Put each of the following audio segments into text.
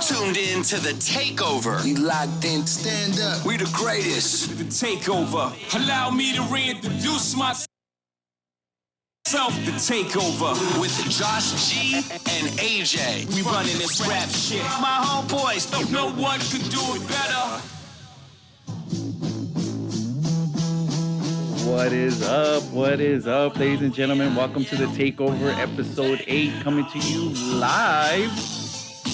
tuned in to The Takeover. We locked in, stand up. We the greatest. The Takeover. Allow me to reintroduce myself. The Takeover. With Josh G and AJ. We running this rap shit. My homeboys, no one could do it better. What is up? What is up, ladies and gentlemen? Welcome to The Takeover, episode 8, coming to you live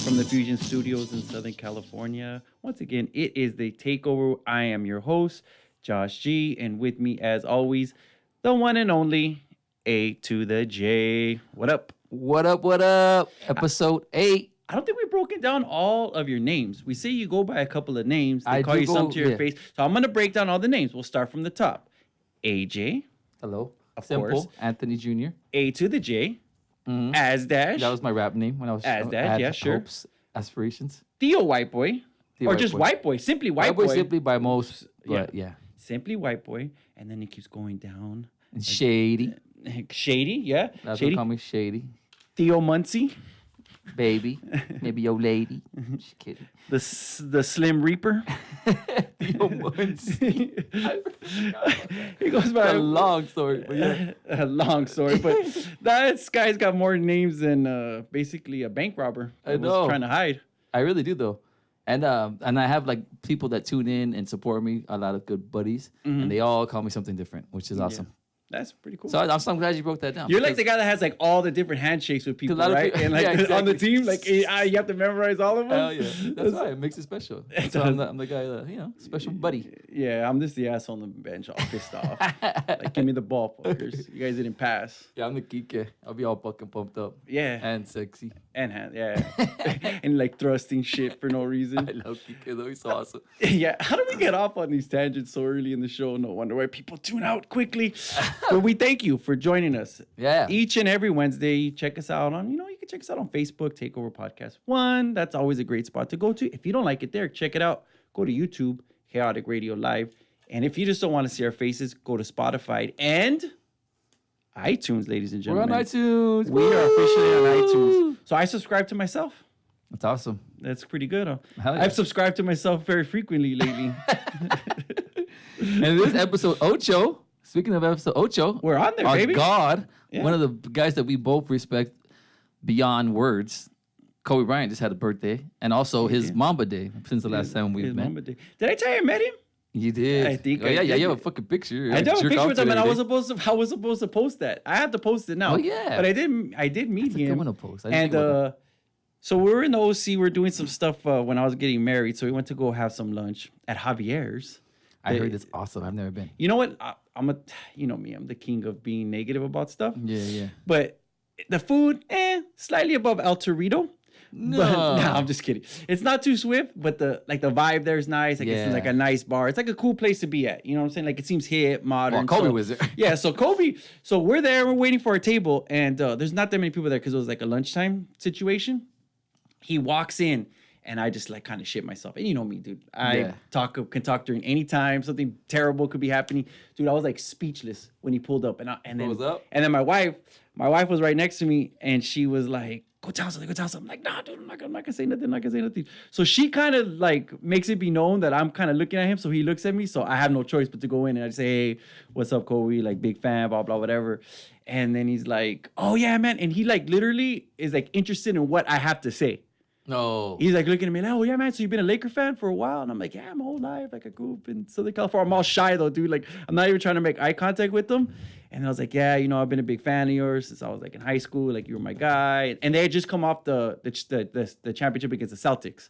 from the Fusion Studios in Southern California. Once again, it is The Takeover. I am your host, Josh G, and with me, as always, the one and only A to the J. What up? What up, what up? Episode 8. I don't think we've broken down all of your names. We say you go by a couple of names. They I call do you go- something to your yeah. face. So I'm going to break down all the names. We'll start from the top. AJ, Hello. Of Simple. course. Anthony Jr. A to the J, As Dash, That was my rap name when I was As that, I had yeah, sure. hopes, aspirations. Theo White Boy, Theo or White just Boy. White Boy, simply White Boy. simply by most, but yeah. Simply White Boy, and then it keeps going down. And Shady. Shady, yeah. That's Shady. what call me Shady. Theo Muncie, Baby. Maybe your lady. Just kidding. the Slim Reaper. Theo Muncie. He goes by A long story, but yeah. a long story, but that guy's got more names than basically a bank robber. I that was know. trying to hide. I really do though. And I have like people that tune in and support me, a lot of good buddies, and they all call me something different, which is awesome. That's pretty cool. So I'm glad you broke that down. You're like because- the guy that has like all the different handshakes with people, lot of right? people- And like yeah, on the exactly. team, like you have to memorize all of them. Hell yeah. That's why it makes it special. So I'm the guy that, special buddy. Yeah, I'm just the asshole on the bench, all pissed off. Like, give me the ball, fuckers. You guys didn't pass. Yeah, I'm the geek. I'll be all fucking pumped up. Yeah, And sexy. and hand, yeah, and like thrusting shit for no reason. I love Kike though. He's so awesome. Yeah, how do we get off on these tangents so early in the show? No wonder why people tune out quickly. But we thank you for joining us. Yeah. Each and every Wednesday, check us out on, you can check us out on Facebook, Takeover Podcast 1. That's always a great spot to go to. If you don't like it there, check it out. Go to YouTube, Chaotic Radio Live. And if you just don't want to see our faces, go to Spotify and iTunes, ladies and We're on gentlemen. iTunes. We are officially on Woo! iTunes. So I subscribe to myself. That's awesome. That's pretty good, huh? Hell yeah. I've subscribed to myself very frequently lately. And this episode Ocho. Speaking of episode Ocho, We're on there, our baby. God, Yeah. one of the guys that we both respect beyond words. Kobe Bryant just had a birthday, and also his Mamba Day since the last time we've His met. Mamba Day. Did I tell you I met him? You did. I think Oh, I yeah, did. you have a fucking picture. I do have a Jerk picture off with to him, and I every was day. supposed to post that. I had to post it now. Oh, yeah. But I did meet a him. good one to post. I didn't And think about so we were in the OC. We're doing some stuff when I was getting married. So we went to go have some lunch at Javier's. I They- heard it's awesome. I've never been. You know what? You know me. I'm the king of being negative about stuff. Yeah. But the food, slightly above El Torito. No. But, no, I'm just kidding. It's not too swift, but the vibe there is nice. Like it's Yeah. like a nice bar. It's like a cool place to be at. You know what I'm saying? Like it seems hip, modern. Well, Kobe so- was there. Yeah, so Kobe. So we're there. We're waiting for our table, and there's not that many people there because it was like a lunchtime situation. He walks in, and I just like kind of shit myself. And you know me, dude. I Yeah. can talk during any time. Something terrible could be happening, dude. I was like speechless when he pulled up, and then What was up? And then my wife was right next to me, and she was like, go tell something. I'm like, nah, dude, I'm not gonna say nothing. So she kind of like makes it be known that I'm kind of looking at him. So he looks at me. So I have no choice but to go in and I say, hey, what's up, Kobe? Like big fan, blah, blah, whatever. And then he's like, oh yeah, man. And he like literally is like interested in what I have to say. No. He's like looking at me like, oh yeah, man. So you've been a Laker fan for a while? And I'm like, yeah, my whole life. Like I grew up in Southern California. I'm all shy though, dude. Like I'm not even trying to make eye contact with them. And I was like, yeah, I've been a big fan of yours since I was like in high school. Like you were my guy. And they had just come off the championship against the Celtics.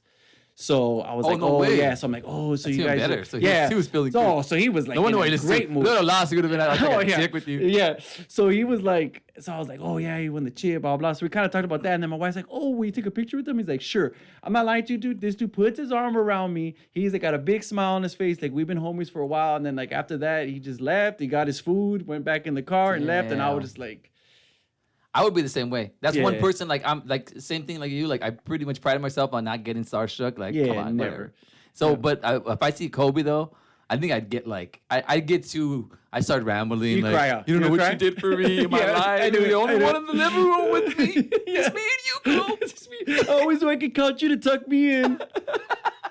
So I was like, no way. yeah. So I'm like, so That's you even guys, better. So yeah. he was feeling So, good. so he was like, No wonder in why a he great mood. Little loss, he would have been like Oh, a yeah. chick with you. Yeah. So he was like, so I was like, oh yeah, he won the chip, blah, blah. So we kind of talked about that. And then my wife's like, oh, will you take a picture with him? He's like, sure. I'm not lying to you, dude. This dude puts his arm around me. He's like got a big smile on his face. Like we've been homies for a while. And then like after that, he just left. He got his food, went back in the car and left. And I was just like, I would be the same way. That's one Yeah. person, like, I'm like, same thing like you. Like, I pretty much pride myself on not getting starstruck. Like, Yeah, come on, never. whatever. So, but if I see Kobe, though, I think I'd get like, I start rambling. You like, cry out. You don't know You what cry? you did for me in my Yeah, life. I do You're it. the I only do one it. in the living room with me. Yeah. It's me and you, girl. It's me. Always when I can count you to tuck me in.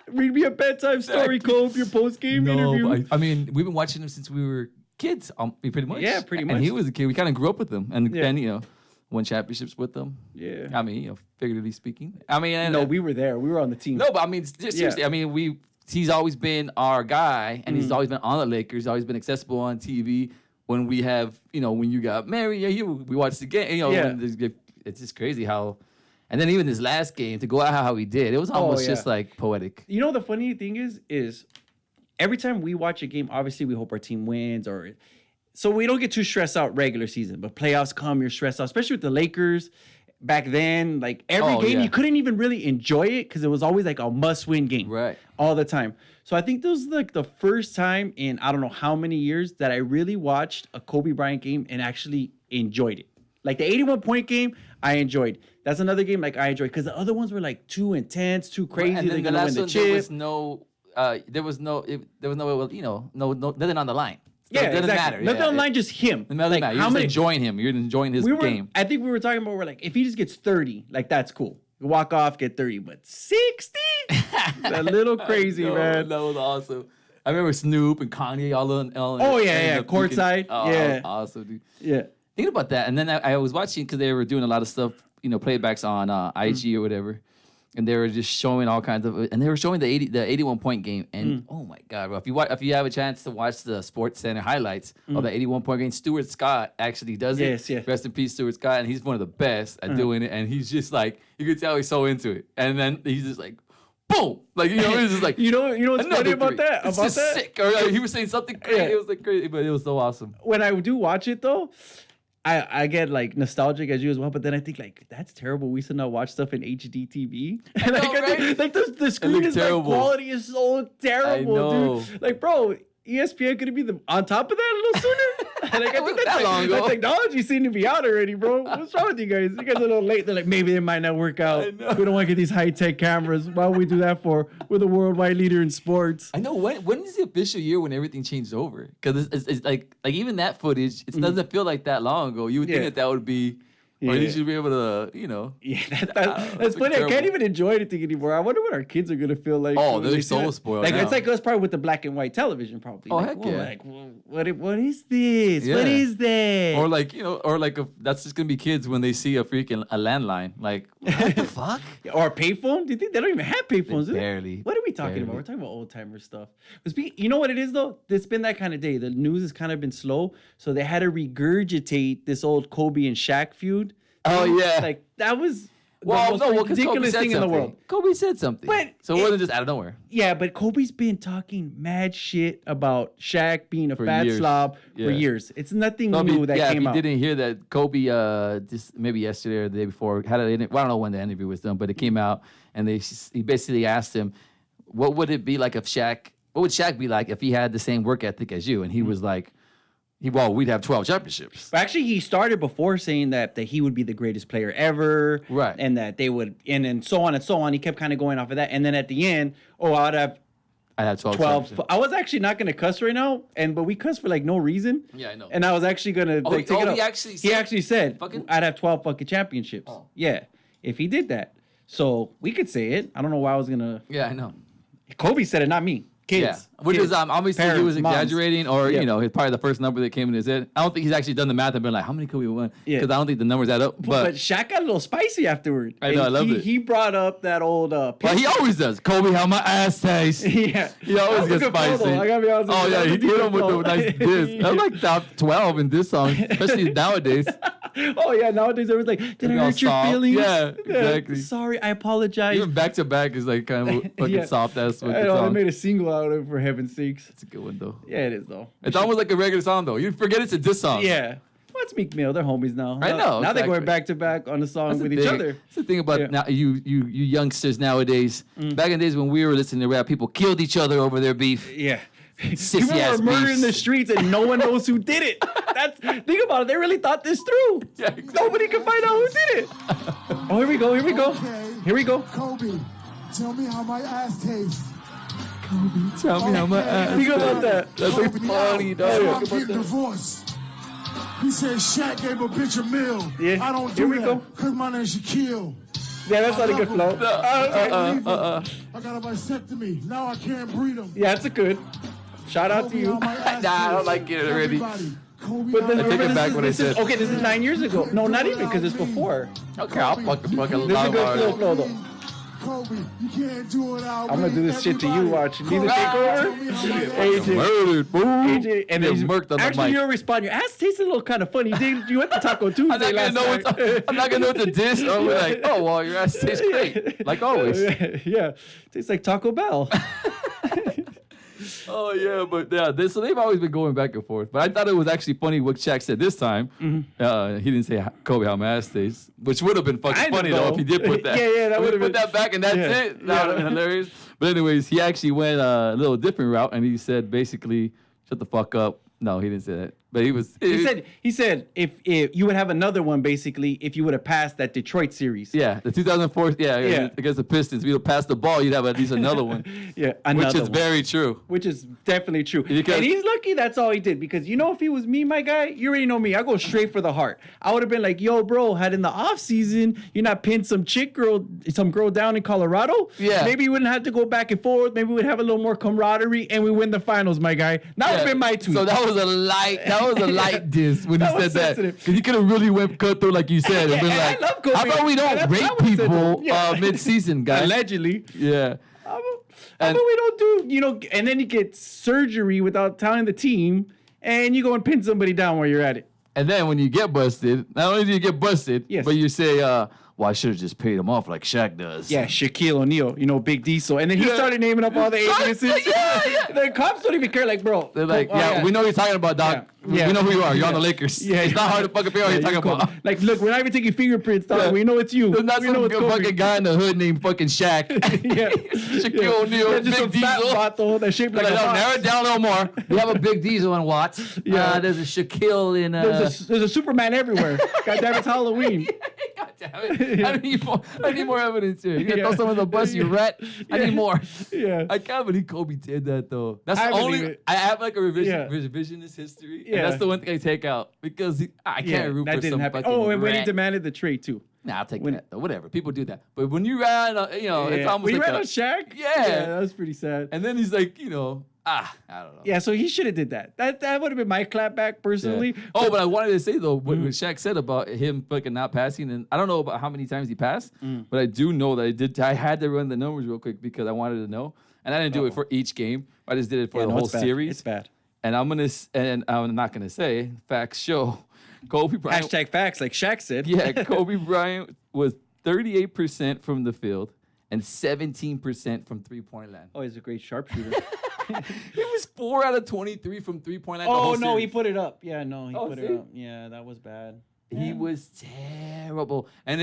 Read me a bedtime story, Cope, your post-game interview. I mean, we've been watching him since we were kids, pretty much. Yeah, pretty much. And he was a kid. We kind of grew up with him. And then, won championships with them. Yeah. I mean, figuratively speaking. I mean, No, we were there. We were on the team. No, but I mean, seriously. Yeah. I mean, he's always been our guy, and he's always been on the Lakers. He's always been accessible on TV. When we have, when you got married, we watched the game. It's just crazy how. And then even this last game, to go out how he did, it was almost just like poetic. You know, the funny thing is every time we watch a game, obviously we hope our team wins, so we don't get too stressed out regular season. But playoffs come, you're stressed out, especially with the Lakers. Back then, like every game, you couldn't even really enjoy it because it was always like a must-win game, Right? All the time. So I think this was like the first time in I don't know how many years that I really watched a Kobe Bryant game and actually enjoyed it. Like the 81-point game, I enjoyed. That's another game like I enjoyed because the other ones were like too intense, too crazy. And then the last one, chip. there was no, nothing on the line. So Yeah, it doesn't exactly. matter. Nothing on the line, just him. It doesn't matter. You're just enjoying him. You're enjoying his game. I think we were talking about, we're like, if he just gets 30, like that's cool. Walk off, get 30, but 60? A little crazy, man. That was awesome. I remember Snoop and Kanye all courtside. Yeah. Awesome, dude. Yeah. Thinking about that, and then I was watching because they were doing a lot of stuff, playbacks on IG or whatever, and they were just showing all kinds of, and they were showing the 81-point game, and oh my god, bro! If you have a chance to watch the Sports Center highlights of the 81-point game, Stuart Scott actually does it. Yes. Rest in peace, Stuart Scott, and he's one of the best at doing it, and he's just like, you can tell he's so into it, and then he's just like, boom, like it's just like you know what's funny about that? It's just sick. Or he was saying something crazy. Yeah. It was like crazy, but it was so awesome. When I do watch it though, I get like nostalgic as you as well, but then I think like that's terrible. We should not watch stuff in HD TV. I know, right? Like the screen is terrible. like quality is so terrible, I know. dude. Like, bro, ESPN could be on top of that a little sooner. Like, I think Wasn't that long ago. that technology seemed to be out already, bro. What's wrong with you guys? You guys are a little late. They're like, maybe it might not work out. I know. We don't want to get these high-tech cameras. Why would we do that for? We're the worldwide leader in sports. I know. When is the official year when everything changed over? Because it's like even that footage, it doesn't feel like that long ago. You would think that would be, or you should be able to, Yeah, that's funny. I can't even enjoy anything anymore. I wonder what our kids are gonna feel like. Oh, when they're they see so that. spoiled Like now. it's like us probably with the black and white television, probably. Oh, like, heck whoa, yeah. Like, what is this? Yeah. What is that? Or like if that's just gonna be kids when they see a landline. Like what the fuck? Or a payphone? Do you think they don't even have payphones? do they? Barely. What are we talking about? We're talking about old timer stuff. But you know what it is though? It's been that kind of day. The news has kind of been slow, so they had to regurgitate this old Kobe and Shaq feud. Oh yeah. Like that was the Well, most no, because Kobe ridiculous said thing in the world. Kobe said something. But so it wasn't just out of nowhere. Yeah, but Kobe's been talking mad shit about Shaq being a fat years. slob Yeah. for years. It's nothing No, new that if came you out. didn't hear that, Kobe, maybe yesterday or the day before, had I don't know when the interview was done, but it came out, and he basically asked him, what would it be like if what would Shaq be like if he had the same work ethic as you? And he was like, we'd have 12 championships. But actually, he started before saying that he would be the greatest player ever. Right. And that they would, and then so on and so on. He kept kind of going off of that. And then at the end, I'd have I'd have 12 12. championships. I was actually not going to cuss right now, but we cuss for like no reason. Yeah, I know. And I was actually going to take it up. He actually said fucking- I'd have 12 fucking championships. Oh. Yeah, if he did that. So we could say it. I don't know why I was going to. Yeah, I know. Kobe said it, not me. Kids. Yeah, which is obviously he was parents, moms. exaggerating, or Yeah. it's probably the first number that came in his head. I don't think he's actually done the math and been like, how many could we win? Yeah. Because I don't think the numbers add up. But Shaq got a little spicy afterward. I know, And I loved it. He brought up that old. But he always does. Kobe, how my ass tastes. Yeah. He always That was gets a good flow, spicy. though. I gotta be honest with Oh you. yeah, That he was a hit him with decent the nice flow. diss. That's like top 12 in this song, especially nowadays. Oh yeah, nowadays everyone's like, did I all hurt your soft. feelings? Yeah, exactly. Sorry, I apologize. Even back to back is like kind of fucking Yeah. soft ass with I the know, they song. made a single out of it, for heaven's sakes. It's a good one though. Yeah, it is though. It's almost like a regular song though. You forget it's a diss song. Yeah. What's Meek Mill? They're homies now. I know, Now they're going exactly. back to back on the song That's with the each thing. other. That's the thing about Yeah. now you youngsters nowadays. Back in the days when we were listening to rap, people killed each other over their beef. Yeah. Sissy People ass are murdering beefs. the streets and no one knows who did it. Think about it. They really thought this through. Yeah, exactly. Nobody can find out who did it. Oh, here we go. Here we go. Okay. Here we go. Kobe, tell me how my ass tastes. Tell me how my ass. Think about that. That's Kobe, like funny, so dog. I'm getting divorced. He said Shaq gave a bitch a meal. Yeah, I don't here do we that go. because my name's Shaquille. Yeah, that's not a good flow. I got a vasectomy. Now I can't breed them. Yeah, that's a good. Shout out to you. Nah, I don't like it already. But then I take it back what I said. Okay, this is 9 years ago. No, not even, because it's before. Okay, I'll fucking This is a good flow, though. Kobe, you can't do it out. I'm gonna do this shit to you. Watch. Need to take over. AJ. murdered, fool. AJ, and then Get murked on the actually, mic. you'll respond. Your ass tasted a little kind of funny. You went to Taco Tuesday last night. I'm not gonna know what to dish. I'm like, oh well, your ass tastes great, like always. Yeah, tastes like Taco Bell. Oh yeah, but yeah, so they've always been going back and forth. But I thought it was actually funny what Shaq said this time. He didn't say Kobe how my ass tastes, which would have been fucking Kind of, funny though if he did put that. Yeah, that would have put been. that back and that's Yeah. it. That would have been hilarious. But anyways, he actually went a little different route and he said basically, "Shut the fuck up." No, he didn't say that. But he was. He said if you would have another one basically if you would have passed that Detroit series. Yeah, the 2004. Yeah, against the Pistons, if you'd have passed the ball, you'd have at least another one. Yeah, another which is one. very true. Which is definitely true. Because- And he's lucky that's all he did. Because you know if he was me, my guy, you already know me. I go straight for the heart. I would have been like, yo, bro, had in the off season, you're not pinned some girl down in Colorado. Yeah. Maybe you wouldn't have to go back and forth. Maybe we'd have a little more camaraderie and we win the finals, my guy. That would have been my tweet. So that was a light diss when That he was said that. sensitive. Because he could have really went cutthrough like you said. And been and I like, love Kobe. how about we don't That's what I rape would've said to people him. Yeah. mid-season, guys? Allegedly. Yeah. How And- about we don't do, and then you get surgery without telling the team, and you go and pin somebody down while you're at it. And then when you get busted, not only do you get busted, Yes. but you say, well, I should have just paid him off like Shaq does. Yeah, Shaquille O'Neal, Big Diesel. And then he Yeah. started naming up all the agencies. Yeah. The cops don't even care, like, bro. They're like, oh, yeah, we know what you're talking about, dog. Yeah. We know who you are. You're on the Yeah. Lakers. Yeah. It's not hard to fucking figure out what you're you talking about. Kobe. Like, look, we're not even taking fingerprints, dog. Yeah. We know it's you. There's not we some know it's Kobe. fucking guy in the hood named fucking Shaq. Yeah. Shaquille O'Neal, Yeah, just some Big fat Diesel. vato that shaped like Like, a no, box. narrow it down a little more. We have a Big Diesel in Watts. Yeah. There's a Shaquille in. There's a Superman everywhere. God damn, it's Halloween. God damn it. I need more evidence here. You gotta throw Yeah. someone on the bus, you rat. I need more. Yeah. I can't believe Kobe did that though. That's I the believe only. it. I have like a Yeah. revisionist history. Yeah. And that's the one thing I take out because I can't root that for didn't some happen. fucking Oh, and when he rat. demanded the trade, too. Nah, I'll take when- that. Whatever. People do that. But when you ran, it's almost When he like ran a, on Shaq? Yeah. that was pretty sad. And then he's like, I don't know. Yeah, so he should have did that. That would have been my clapback personally. Yeah. Oh, but I wanted to say though, what Shaq said about him fucking not passing, and I don't know about how many times he passed, but I do know that I had to run the numbers real quick because I wanted to know, and I didn't do it for each game. I just did it for the whole it's bad. series. It's bad. And I'm not gonna say facts show. Kobe Bryant. Hashtag facts, like Shaq said. Yeah, Kobe Bryant was 38% from the field and 17% from 3-point land. Oh, he's a great sharpshooter. He was 4 out of 23 from 3-point line. the Oh whole no, he series. put it up. Yeah, no, he Oh, put see? it up. Yeah, that was bad. He was terrible. And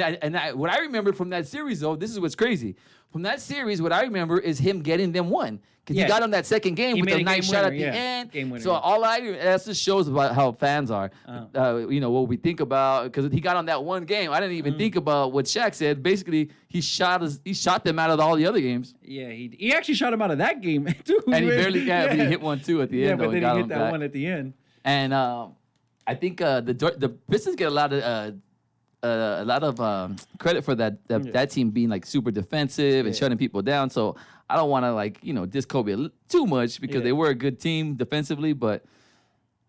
what I remember from that series, though, this is what's crazy. From that series, what I remember is him getting them one. Because Yeah. he got on that second game He with made the a nice game shot at winner, the yeah. end. Game winner, So yeah. that just shows about how fans are. Uh-huh. What we think about, because he got on that one game. I didn't even Mm. think about what Shaq said. Basically, he shot them out of all the other games. Yeah, he actually shot him out of that game too. And he barely but he hit one, too, at the Yeah, end. but though, then got he hit him that back. one at the end. And I think the Pistons get a lot of credit for that team being like super defensive and Yeah. shutting people down. So I don't want to diss Kobe too much because Yeah. they were a good team defensively. But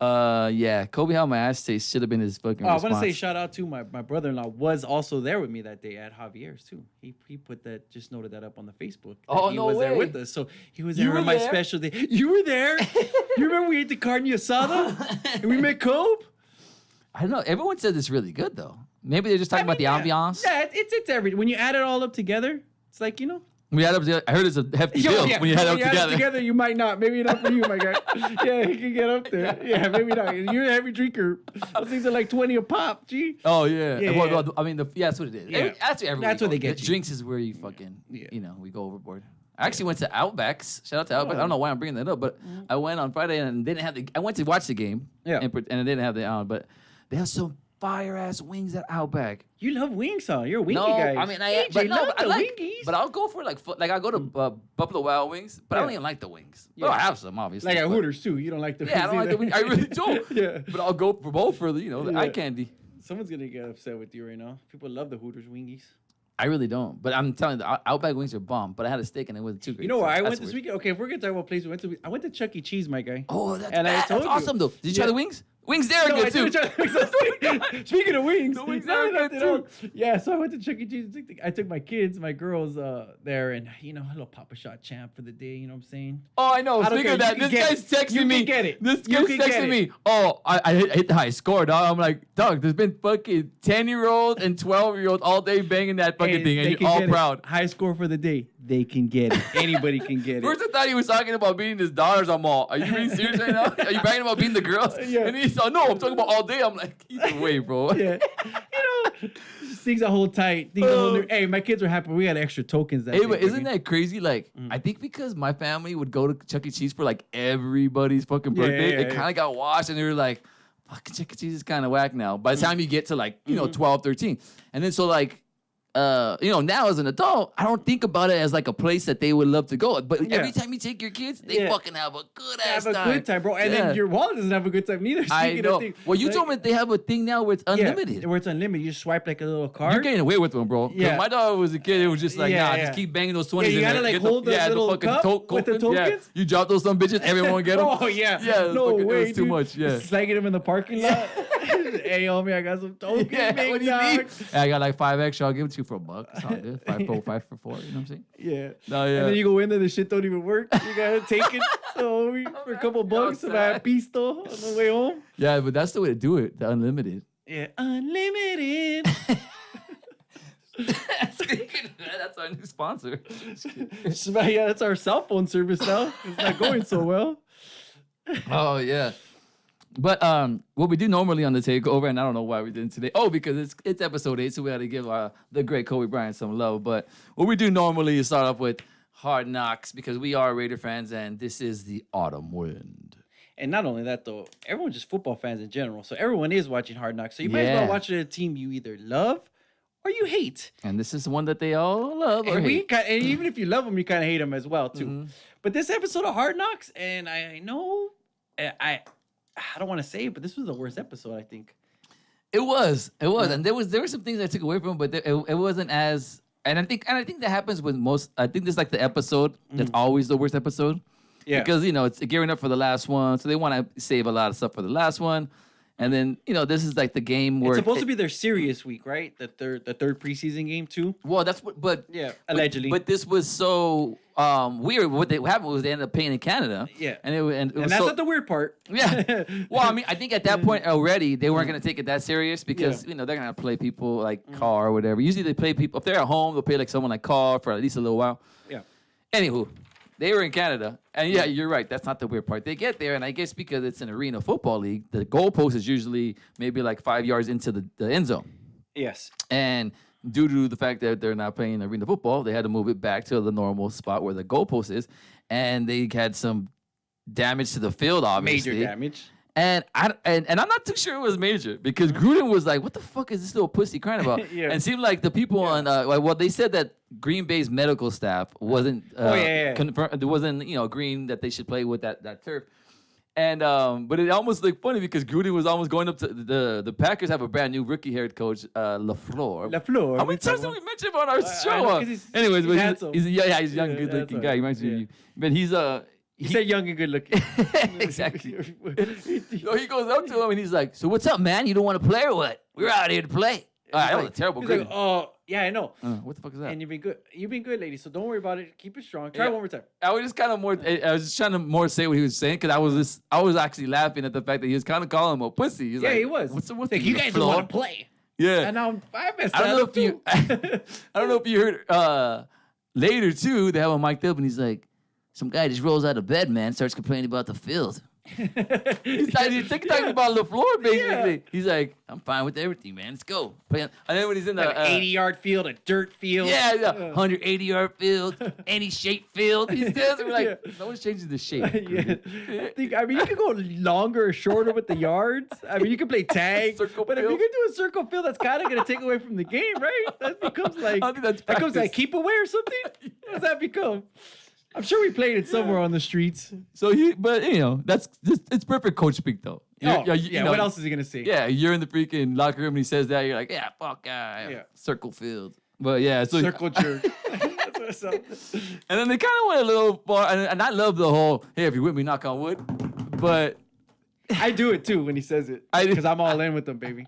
Kobe how my ass taste should have been his fucking. Oh, I want to response. say shout out to my brother-in-law was also there with me that day at Javier's too. He put that, just noted that up on the Facebook. that Oh, he no was there way. with us. So he was You there were on my there? special day. You were there. You remember we ate the carne asada and we met Kobe? I don't know. Everyone says it's really good though. Maybe they're just talking about the ambiance. Yeah, it's everything. When you add it all up together, it's like, We had I heard it's a hefty bill when you had it up together. You might not. Maybe not for you, my guy. Yeah, he can get up there. Yeah, maybe not. You're a heavy drinker. Those things are like 20 a pop. Gee. Oh yeah. Yeah, Well, yeah. I mean, that's what it is. Yeah. That's what everybody. That's what they goes. get The you. drinks is where you fucking, Yeah. we go overboard. I actually went to Outback's. Shout out to Outback. I don't know why I'm bringing that up, but I went on Friday and didn't have I went to watch the game. Yeah. And I didn't have the on, but they have some fire ass wings at Outback. You love wings, huh? You're a wingy No, guy. I mean, AJ but love I the like, wingies. but I'll go for like I go to Buffalo Wild Wings, but I don't Yeah. even like the wings. Yeah. Well, I have some obviously. Like at but- Hooters too. You don't like the Yeah, I don't like the wings. I really don't. Yeah. But I'll go for both for the Yeah. eye candy. Someone's gonna get upset with you right now. People love the Hooters wingies. I really don't. But I'm telling you, the Outback wings are bomb. But I had a steak and it wasn't too great. You know where I went that's this weird. weekend? Okay, if we're gonna talk about places we went to, I went to Chuck E. Cheese, my guy. Oh, that's And I bad. told That's you. awesome though. Did you try Yeah. the wings? Wings there are No, I good too. Speaking of wings, The wings now are that I good, know- Yeah, so I went to Chuck E. Cheese. I took my kids, my girls, there, and a little Papa Shot champ for the day. You know what I'm saying? Oh, I know. I don't Speaking care. of that, You this can guy's get it. You texting me. can get it. This You guy's can get texting it. me. Oh, I hit the high score, dog. I'm like, dog, there's been fucking 10-year-olds and 12-year-olds all day banging that fucking Hey, thing, they and you're can all get it. proud. High score for the day. They can get it. Anybody can get First, it. I thought he was talking about beating his daughters. I'm all, are you being serious right now? Are you bragging about beating the girls? Yeah. And he's like, no, I'm talking about all day. I'm like, either way, bro. Yeah, things that hold tight. Things that hold hey, my kids were happy. We had extra tokens. That Hey, day, but isn't baby. that crazy? Like, I think because my family would go to Chuck E. Cheese for like everybody's fucking Yeah, birthday, yeah, it kind of got washed, and they were like, fucking Chuck E. Cheese is kind of whack now. By the time you get to like, 12, 13. And then so like, now as an adult, I don't think about it as like a place that they would love to go. But every time you take your kids, they Yeah. fucking have a good ass have a time. good time, bro. And Yeah. then your wallet doesn't have a good time neither. I Speaking know. of things, Well, you like- told me that they have a thing now where it's unlimited. Yeah, where it's unlimited. You just swipe like a little card. You're getting away with them, bro. 'Cause Yeah. my dog was a kid. It was just like, Yeah, nah, yeah. just keep banging those 20s Yeah, you in gotta, there. like, Get hold the little fucking cup with the Yeah. tokens. You drop those some bitches, everyone get them. Oh yeah, Yeah, it was no fucking- way, it was too dude. much, yeah. Slanging them in the parking lot. Hey, homie, I got some tokens. Yeah, big what do you dog. need? Hey, I got like 5 extra. I'll give it to you for $1. It's all good. 5 for 4. You know what I'm saying? Yeah. No, yeah. And then you go in there, the shit don't even work. You gotta take it so homie, for a couple bucks. outside. About pisto on the way home. Yeah, but that's the way to do it. The unlimited. Yeah, unlimited. That's our new sponsor. Yeah, that's our cell phone service now. It's not going so well. Oh yeah. But what we do normally on the takeover, and I don't know why we didn't today. Oh, because it's episode 8, so we had to give the great Kobe Bryant some love. But what we do normally is start off with Hard Knocks because we are Raider fans, and this is the autumn wind. And not only that, though, everyone's just football fans in general. So everyone is watching Hard Knocks. So you might as Yeah. well watch a team you either love or you hate. And this is one that they all love or And, hate. and even if you love them, you kind of hate them as well, too. Mm-hmm. But this episode of Hard Knocks, and I know, I don't want to say it, but this was the worst episode, I think. It was, and there were some things I took away from, but it wasn't as. And I think that happens with most. I think this is like the episode that's always the worst episode. Yeah. Because it's gearing up for the last one, so they want to save a lot of stuff for the last one, and then this is like the game where It's supposed to be their serious week, right? The third preseason game, too. Well, that's what, but Yeah, allegedly. But this was so weird. What happened was they ended up paying in Canada. Yeah. and it was And that's not the weird part. Yeah. Well, I mean, I think at that point already they weren't going to take it that serious because Yeah. they're going to play people like Carr or whatever. Usually they play people if they're at home, they'll play like someone like Carr for at least a little while. Yeah. Anywho, they were in Canada, and yeah, you're right. That's not the weird part. They get there, and I guess because it's an arena football league, the goalpost is usually maybe like 5 yards into the end zone. Yes. And due to the fact that they're not playing arena football, they had to move it back to the normal spot where the goalpost is, and they had some damage to the field, obviously. Major damage. And I'm not too sure it was major because Gruden was like, "What the fuck is this little pussy crying about?" Yeah. And it seemed like the people on they said that Green Bay's medical staff wasn't confirmed. There wasn't agreeing that they should play with that turf. And but it almost looked funny because Gruden was almost going up to the Packers have a brand new rookie head coach, LaFleur. LaFleur. How many times did we mention him on our I show? know, 'cause he's Anyways, but handsome. he's a young, Yeah, good looking that's guy. He right. reminds me of Yeah. you. But he's You said young and good looking. exactly. So he goes up to him and he's like, "So what's up, man? You don't want to play or what? We're out here to play." All right, that was a terrible He's grade. like, oh, yeah, I know. What the fuck is that? And you've been good. You've been good, lady. So don't worry about it. Keep it strong. Try Yeah. it one more time. I was just kind of more. I was just trying to more say what he was saying because I was actually laughing at the fact that he was kind of calling him a pussy. He's Yeah, like, he was. What's Like, the you guys don't want to play. Yeah. And now I messed I don't that know up if you. too. I don't know if you heard. Later too, they have him mic'd up and he's like, "Some guy just rolls out of bed, man, starts complaining about the field." He's talking about LaFleur, basically. Yeah. He's like, "I'm fine with everything, man. Let's go." And then when he's in the An 80-yard field, a dirt field. yeah, 180-yard field, any shape field. He says, we're like, no one's changing the shape. I mean, you can go longer or shorter with the yards. I mean, you can play tag. Circle but if you field. can do a circle field, that's kind of going to take away from the game, right? That becomes like, I don't think that's that becomes like practice. keep away or something. What does that become? I'm sure we played it somewhere on the streets. So it's perfect coach speak though. You know, what else is he going to say? Yeah, you're in the freaking locker room and he says that. You're like, yeah, fuck, Yeah. circle field. But yeah, so Circle jerk. That's what it sounds like. and then they kind of went a little far, and I love the whole "Hey, if you're with me, knock on wood." But I do it too when he says it because I'm all in with them, baby.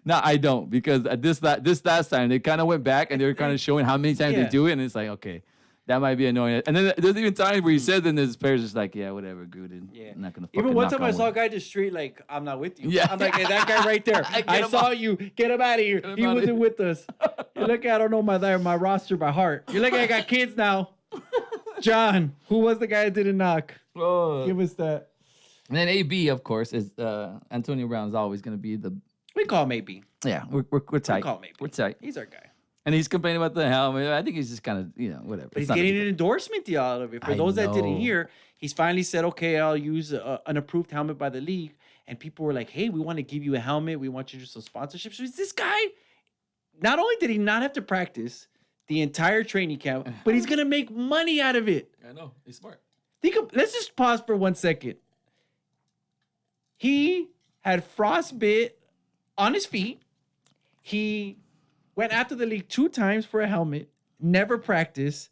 no, I don't, because this last time they kind of went back and they were kind of showing how many times Yeah. they do it, and it's like, okay, that might be annoying. And then there's even times where he says, and his players just like, yeah, whatever, Gruden. Yeah. I'm not gonna. Even fucking one knock time on I saw a wood. guy just straight like, I'm not with you. Yeah. I'm like, hey, that guy right there. Get I him saw out. you. Get him out of here. him He out of wasn't here. with us. You're lucky I don't know my roster by heart. You're lucky I got kids now. John, who was the guy that didn't knock? Oh. Give us that. And then AB, of course, is Antonio Brown is always gonna be the. We call him maybe. Yeah, we're tight. call him AB. We're tight. He's our guy. And he's complaining about the helmet. I think he's just kind of, whatever. But he's getting an endorsement deal out of it. For I those that didn't know. hear, he's finally said, okay, I'll use an approved helmet by the league. And people were like, hey, we want to give you a helmet. We want you to do some sponsorships. So is this guy, not only did he not have to practice the entire training camp, but he's going to make money out of it. I know. He's smart. Let's just pause for 1 second. He had frostbite on his feet. He went after the league 2 times for a helmet, never practiced,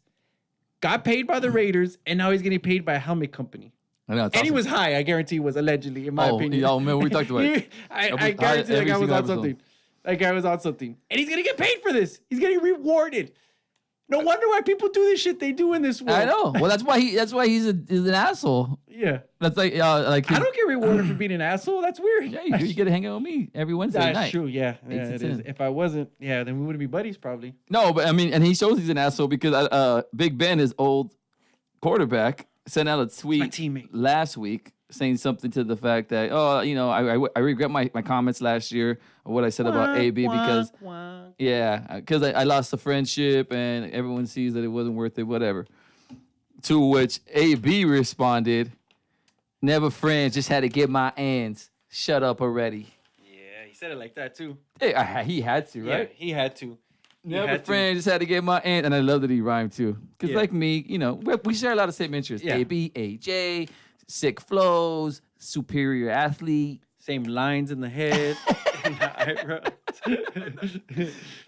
got paid by the Raiders, and now he's getting paid by a helmet company. I know. It's And he awesome. was high, I guarantee he was, allegedly, in my opinion. Oh, man, we talked about it. I Every- guarantee that every guy was single on episode. something. That guy was on something. And he's going to get paid for this. He's getting rewarded. No wonder why people do this shit they do in this world. I know. Well, that's why he's an asshole. Yeah. That's like I don't get rewarded for being an asshole. That's weird. Yeah, you do. You get to hang out with me every Wednesday That's night. true. Yeah, Eight yeah, to it is. 10. If I wasn't, yeah, then we wouldn't be buddies probably. No, but I mean, and he shows he's an asshole because Big Ben, his old quarterback, sent out a tweet teammate. last week saying something to the fact that, I regret my comments last year of what I said about AB because, because I lost the friendship and everyone sees that it wasn't worth it, whatever. To which AB responded, never friends, just had to get my hands. Shut up already. Yeah, he said it like that too. Hey, he had to, right? Yeah, he had to. He Never had to. friends, just had to get my aunt, and I love that he rhymed too. Because Yeah. like me, we share a lot of same interests. Yeah. AB, AJ, sick flows, superior athlete. Same lines in the head. and the eyebrows.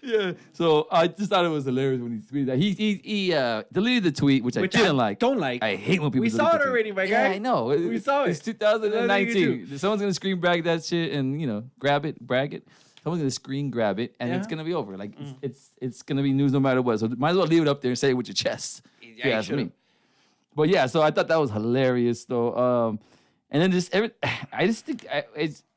Yeah. So I just thought it was hilarious when he tweeted that. He deleted the tweet, which I Which didn't I like. don't like. I hate when people We delete saw the it tweet. already, my Yeah, guy. I know. We saw it. It's Nothing you 2019. Someone's gonna screen brag that shit and brag it. Someone's gonna screen grab it, and it's Yeah. gonna be over. Like it's gonna be news no matter what. So might as well leave it up there and say it with your chest. Yeah, if you you ask me. should've. But yeah, so I thought that was hilarious though. And then I just think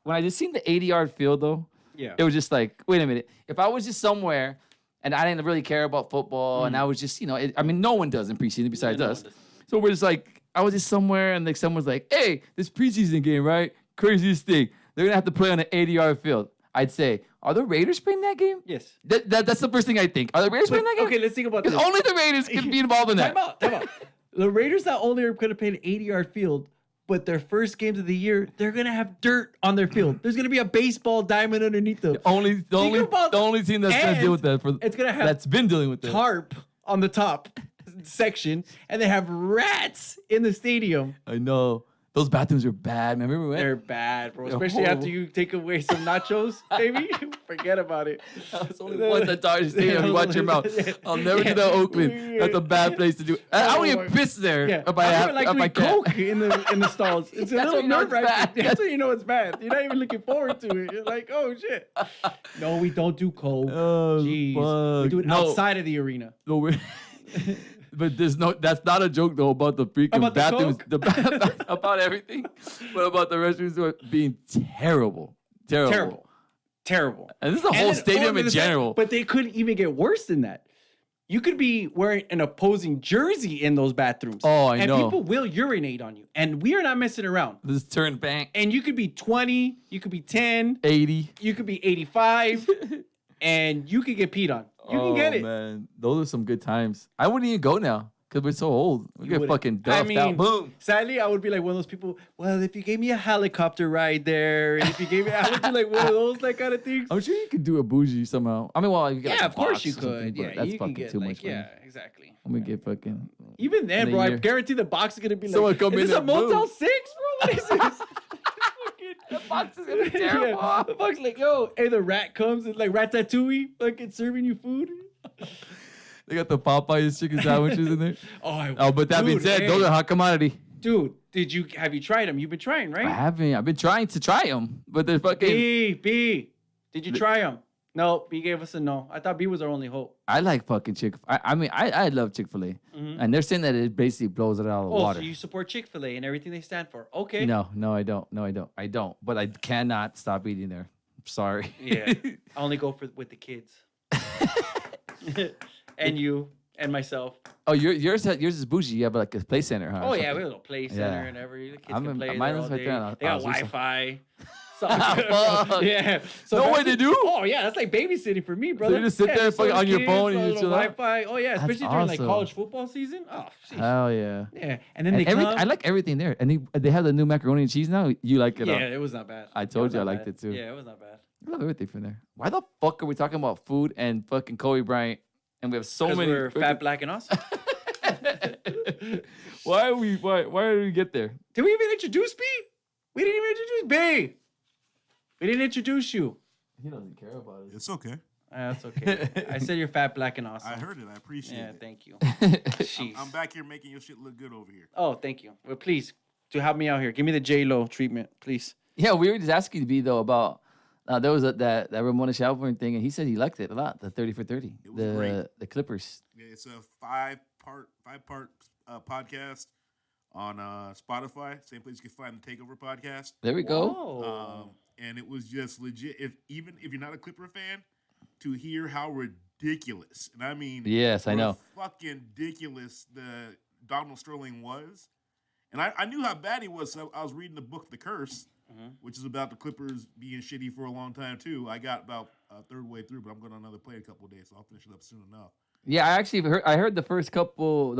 when I just seen the 80-yard field though, Yeah. it was just like, wait a minute. If I was just somewhere and I didn't really care about football, and I was just, no one does in preseason besides no us. one does. So we're just like, I was just somewhere and like someone's like, hey, this preseason game, right? Craziest thing. They're gonna have to play on an 80-yard field. I'd say, are the Raiders playing that game? Yes. That's the first thing I think. Are the Raiders playing that game? Okay, let's think about this. Because only the Raiders can be involved in that. Time out. The Raiders not only are going to play an 80-yard field, but their first games of the year, they're going to have dirt on their field. There's going to be a baseball diamond underneath them. The only team that's gonna deal with that it's gonna have that's been dealing with that. tarp on the top section, and they have rats in the stadium. I know. Those bathrooms are bad, man. Remember when? They're bad, bro. They're Especially after horrible. you take away some nachos, baby. Forget about it. That's only once at Dodger Stadium. You watch your mouth. I'll never do that, Oakland. That's a bad place to do. I don't even piss there Yeah, if I I have. even like if I doing can't. coke in the stalls. It's a That's little when you know it's nerve wracking. bad. That's when you know it's bad. You're not even looking forward to it. You're like, oh shit. No, we don't do coke. Oh, Jeez, fuck. we do it No. outside of the arena. No, but that's not a joke though about the freaking About the bathrooms, coke? about everything, but about the restrooms being terrible. Terrible. And this is the And whole then stadium only in the sec- general. But they couldn't even get worse than that. You could be wearing an opposing jersey in those bathrooms. Oh, I and know. people will urinate on you. And we are not messing around. This turn back And you could be 20, you could be 10, 80. you could be 85, and you could get peed on. You can get it. Man, those are some good times. I wouldn't even go now because we're so old. We get wouldn't. fucking duffed out. Boom. Sadly, I would be like one of those people. Well, if you gave me a helicopter ride there, and if you gave me, I would be like one of those like kind of things. I'm sure you could do a bougie somehow. I mean, well, you get like Yeah, a of course box you or something, could. but Yeah, that's you fucking can get too like, much for me. yeah, exactly. I'm gonna get fucking. Even then, in a bro, I year. guarantee the box is gonna be like, Someone come is in this a and boom. Motel 6, bro? What is this? Fucking The box is gonna be terrible. Yeah, the fuck's like, yo, hey, the rat comes and like Ratatouille, fucking serving you food. They got the Popeyes chicken sandwiches in there. Oh, But that being dude, said, hey. those are hot commodity. Dude, have you tried them? You've been trying, right? I haven't. I've been trying to try them, but they're fucking. B, did you try them? No, B gave us a no. I thought B was our only hope. I like fucking Chick-fil-A. I love Chick-fil-A. And they're saying that it basically blows it out of the Oh, water. so you support Chick-fil-A and everything they stand for. Okay. No, I don't. I don't. But I cannot stop eating there. I'm sorry. Yeah. I only go with the kids. And you and myself. Oh, yours is bougie. You have like a play center, huh? Oh, or yeah, we have something? a little play center and everything. The kids I'm can in- play mine there is all right day. there on They got Ozzy, so- Wi-Fi. Fuck. Yeah. So No way that's- they do? Oh, yeah, that's like babysitting for me, brother. you just sit there just fucking throw on the your kids, phone and throw you a just little chill out? Wi-Fi. Oh, yeah, That's especially during like awesome. college football season. Oh, sheesh. Hell yeah. Yeah. And then And they come. I like everything there. And they have the new macaroni and cheese now. You like it? Yeah, huh? it was not bad. I It told was you I not liked bad. it too. Yeah, it was not bad. I love everything from there. Why the fuck are we talking about food and fucking Kobe Bryant? And we have so Because many. we're fat, black, and awesome. Why did we get there? Did we even introduce B? We didn't even introduce B. We didn't introduce you. He doesn't care about it. It's okay. That's okay. I said you're fat, black, and awesome. I heard it. I appreciate Yeah, it. thank you. Jeez. I'm back here making your shit look good over here. Oh, thank you. Well, please, to help me out here, give me the J-Lo treatment, please. Yeah, we were just asking B though about there was that Ramona Shelburne thing, and he said he liked it a lot. The 30 for 30. It was great. The Clippers. Yeah, it's a five-part podcast on Spotify. Same place you can find the Takeover podcast. There we go. Oh. And it was just legit. Even if you're not a Clipper fan, to hear how ridiculous, and I mean, Yes, I know. fucking ridiculous the Donald Sterling was. And I knew how bad he was. So I was reading the book The Curse, which is about the Clippers being shitty for a long time too. I got about a third way through, but I'm going on another play in a couple of days, so I'll finish it up soon enough. Yeah, I actually heard the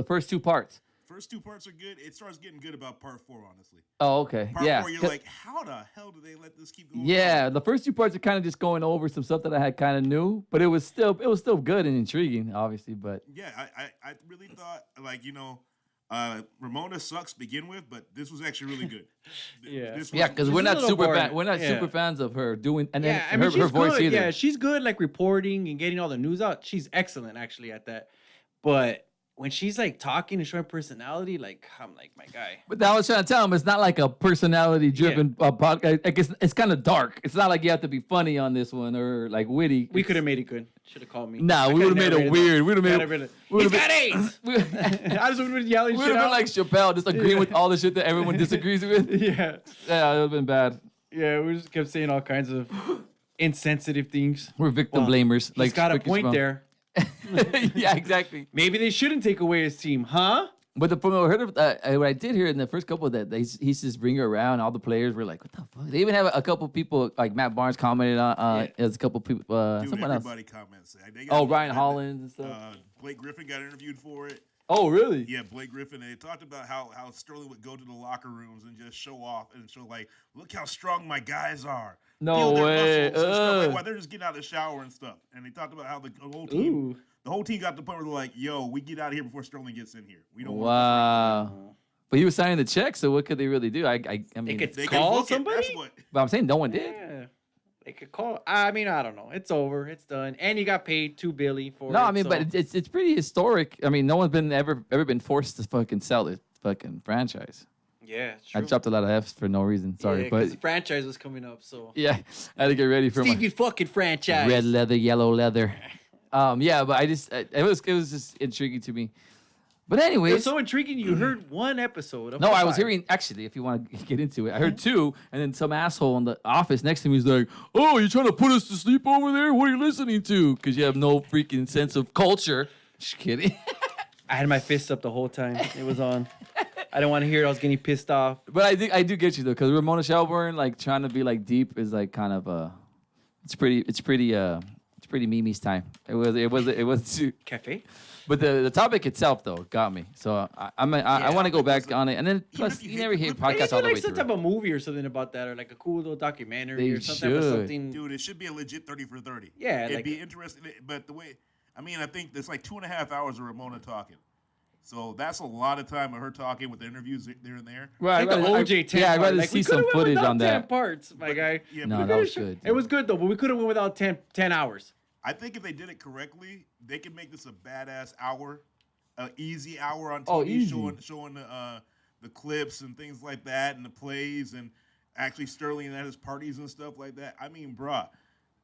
first two parts. First two parts are good. It starts getting good about part 4, honestly. Oh, okay. Part yeah. 4, you're like, how the hell do they let this keep going? Yeah, the first two parts are kind of just going over some stuff that I had kind of knew, but it was still good and intriguing, obviously. But Yeah, I really thought, like, Ramona sucks to begin with, but this was actually really good. Yeah. This was- yeah, because She's we're a not little super boring. we're not Yeah. super fans of her doing and then Yeah, I mean, her voice good. either. Yeah, she's good, like reporting and getting all the news out. She's excellent, actually, at that. But when she's like talking and showing personality, like I'm like, my guy. But I was trying to tell him it's not like a personality-driven podcast. Like it's kind of dark. It's not like you have to be funny on this one or like witty. We could have made it good. Should have called me. Nah, we would have made it weird. We would have made it. He's got AIDS. We would I just would have been yelling have shit been out. like Chappelle, just agreeing with all the shit that everyone disagrees with. Yeah, Yeah, it would have been bad. yeah. We just kept saying all kinds of insensitive things. We're victim Well, blamers. He's got a Ricky point Small. there. Yeah, exactly. Maybe they shouldn't take away his team, huh? But from what I heard of, what I did hear in the first couple of that, he just bring her around. All the players were like, "What the fuck?" They even have a couple people like Matt Barnes commented on. There's a couple people. Dude, Someone else. everybody comments. They got- Ryan Hollins and stuff. Blake Griffin got interviewed for it. Oh, really? Yeah, Blake Griffin. And they talked about how Sterling would go to the locker rooms and just show off and show like, look how strong my guys are. No Feel their way. muscles and stuff like, Ugh. while they're just getting out of the shower and stuff. And they talked about how the whole team, Ooh. the whole team got to the point where they're like, yo, we get out of here before Sterling gets in here. We don't want Wow. But he was signing the check, so what could they really do? I mean, could- they Call can book somebody? It. That's what. but I'm saying no one did. Yeah. They could call. I mean, I don't know. It's over. It's done. And you got paid $2 billion for it. No, I mean, so- but it's pretty historic. I mean, no one's been ever been forced to fucking sell this fucking franchise. yeah, it's I true. dropped a lot of F's for no reason. Sorry, Yeah, but 'cause the franchise was coming up, so. yeah, I had to get ready for my Stevie fucking franchise. red leather, yellow leather. Yeah, but it was just intriguing to me. But It anyways, was so intriguing. You heard one episode of no, I was 5. hearing actually. If you want to get into it, I heard 2, and then some asshole in the office next to me was like, "Oh, you trying to put us to sleep over there? What are you listening to? Because you have no freaking sense of culture." Just kidding. I had my fist up the whole time. It was on. I didn't want to hear it. I was getting pissed off. But I do get you though, because Ramona Shelburne like trying to be like deep is like kind of it's pretty Mimi's time. It was too. Cafe? But the topic itself though got me. So I want to go back on it, and then plus if you you hate never the hear Clippers- podcasts all the like way some through. type of movie or something about that, or like a cool little documentary They or some type of should. something. Dude, it should be a legit 30 for 30. Yeah, It'd like- be interesting. But the way, I mean, I think there's like 2.5 hours of Ramona talking. So that's a lot of time of her talking with the interviews here and there. Like the OJ 10 Yeah, I'd part. rather Like, see we some could've went footage without on 10 that. parts, my guy. Yeah, No, but that was good. It was good though, but we could have went without 10 hours. I think if they did it correctly, they could make this a badass hour, an easy hour on TV, Oh, easy. showing the clips and things like that, and the plays, and actually Sterling at his parties and stuff like that. I mean, bruh,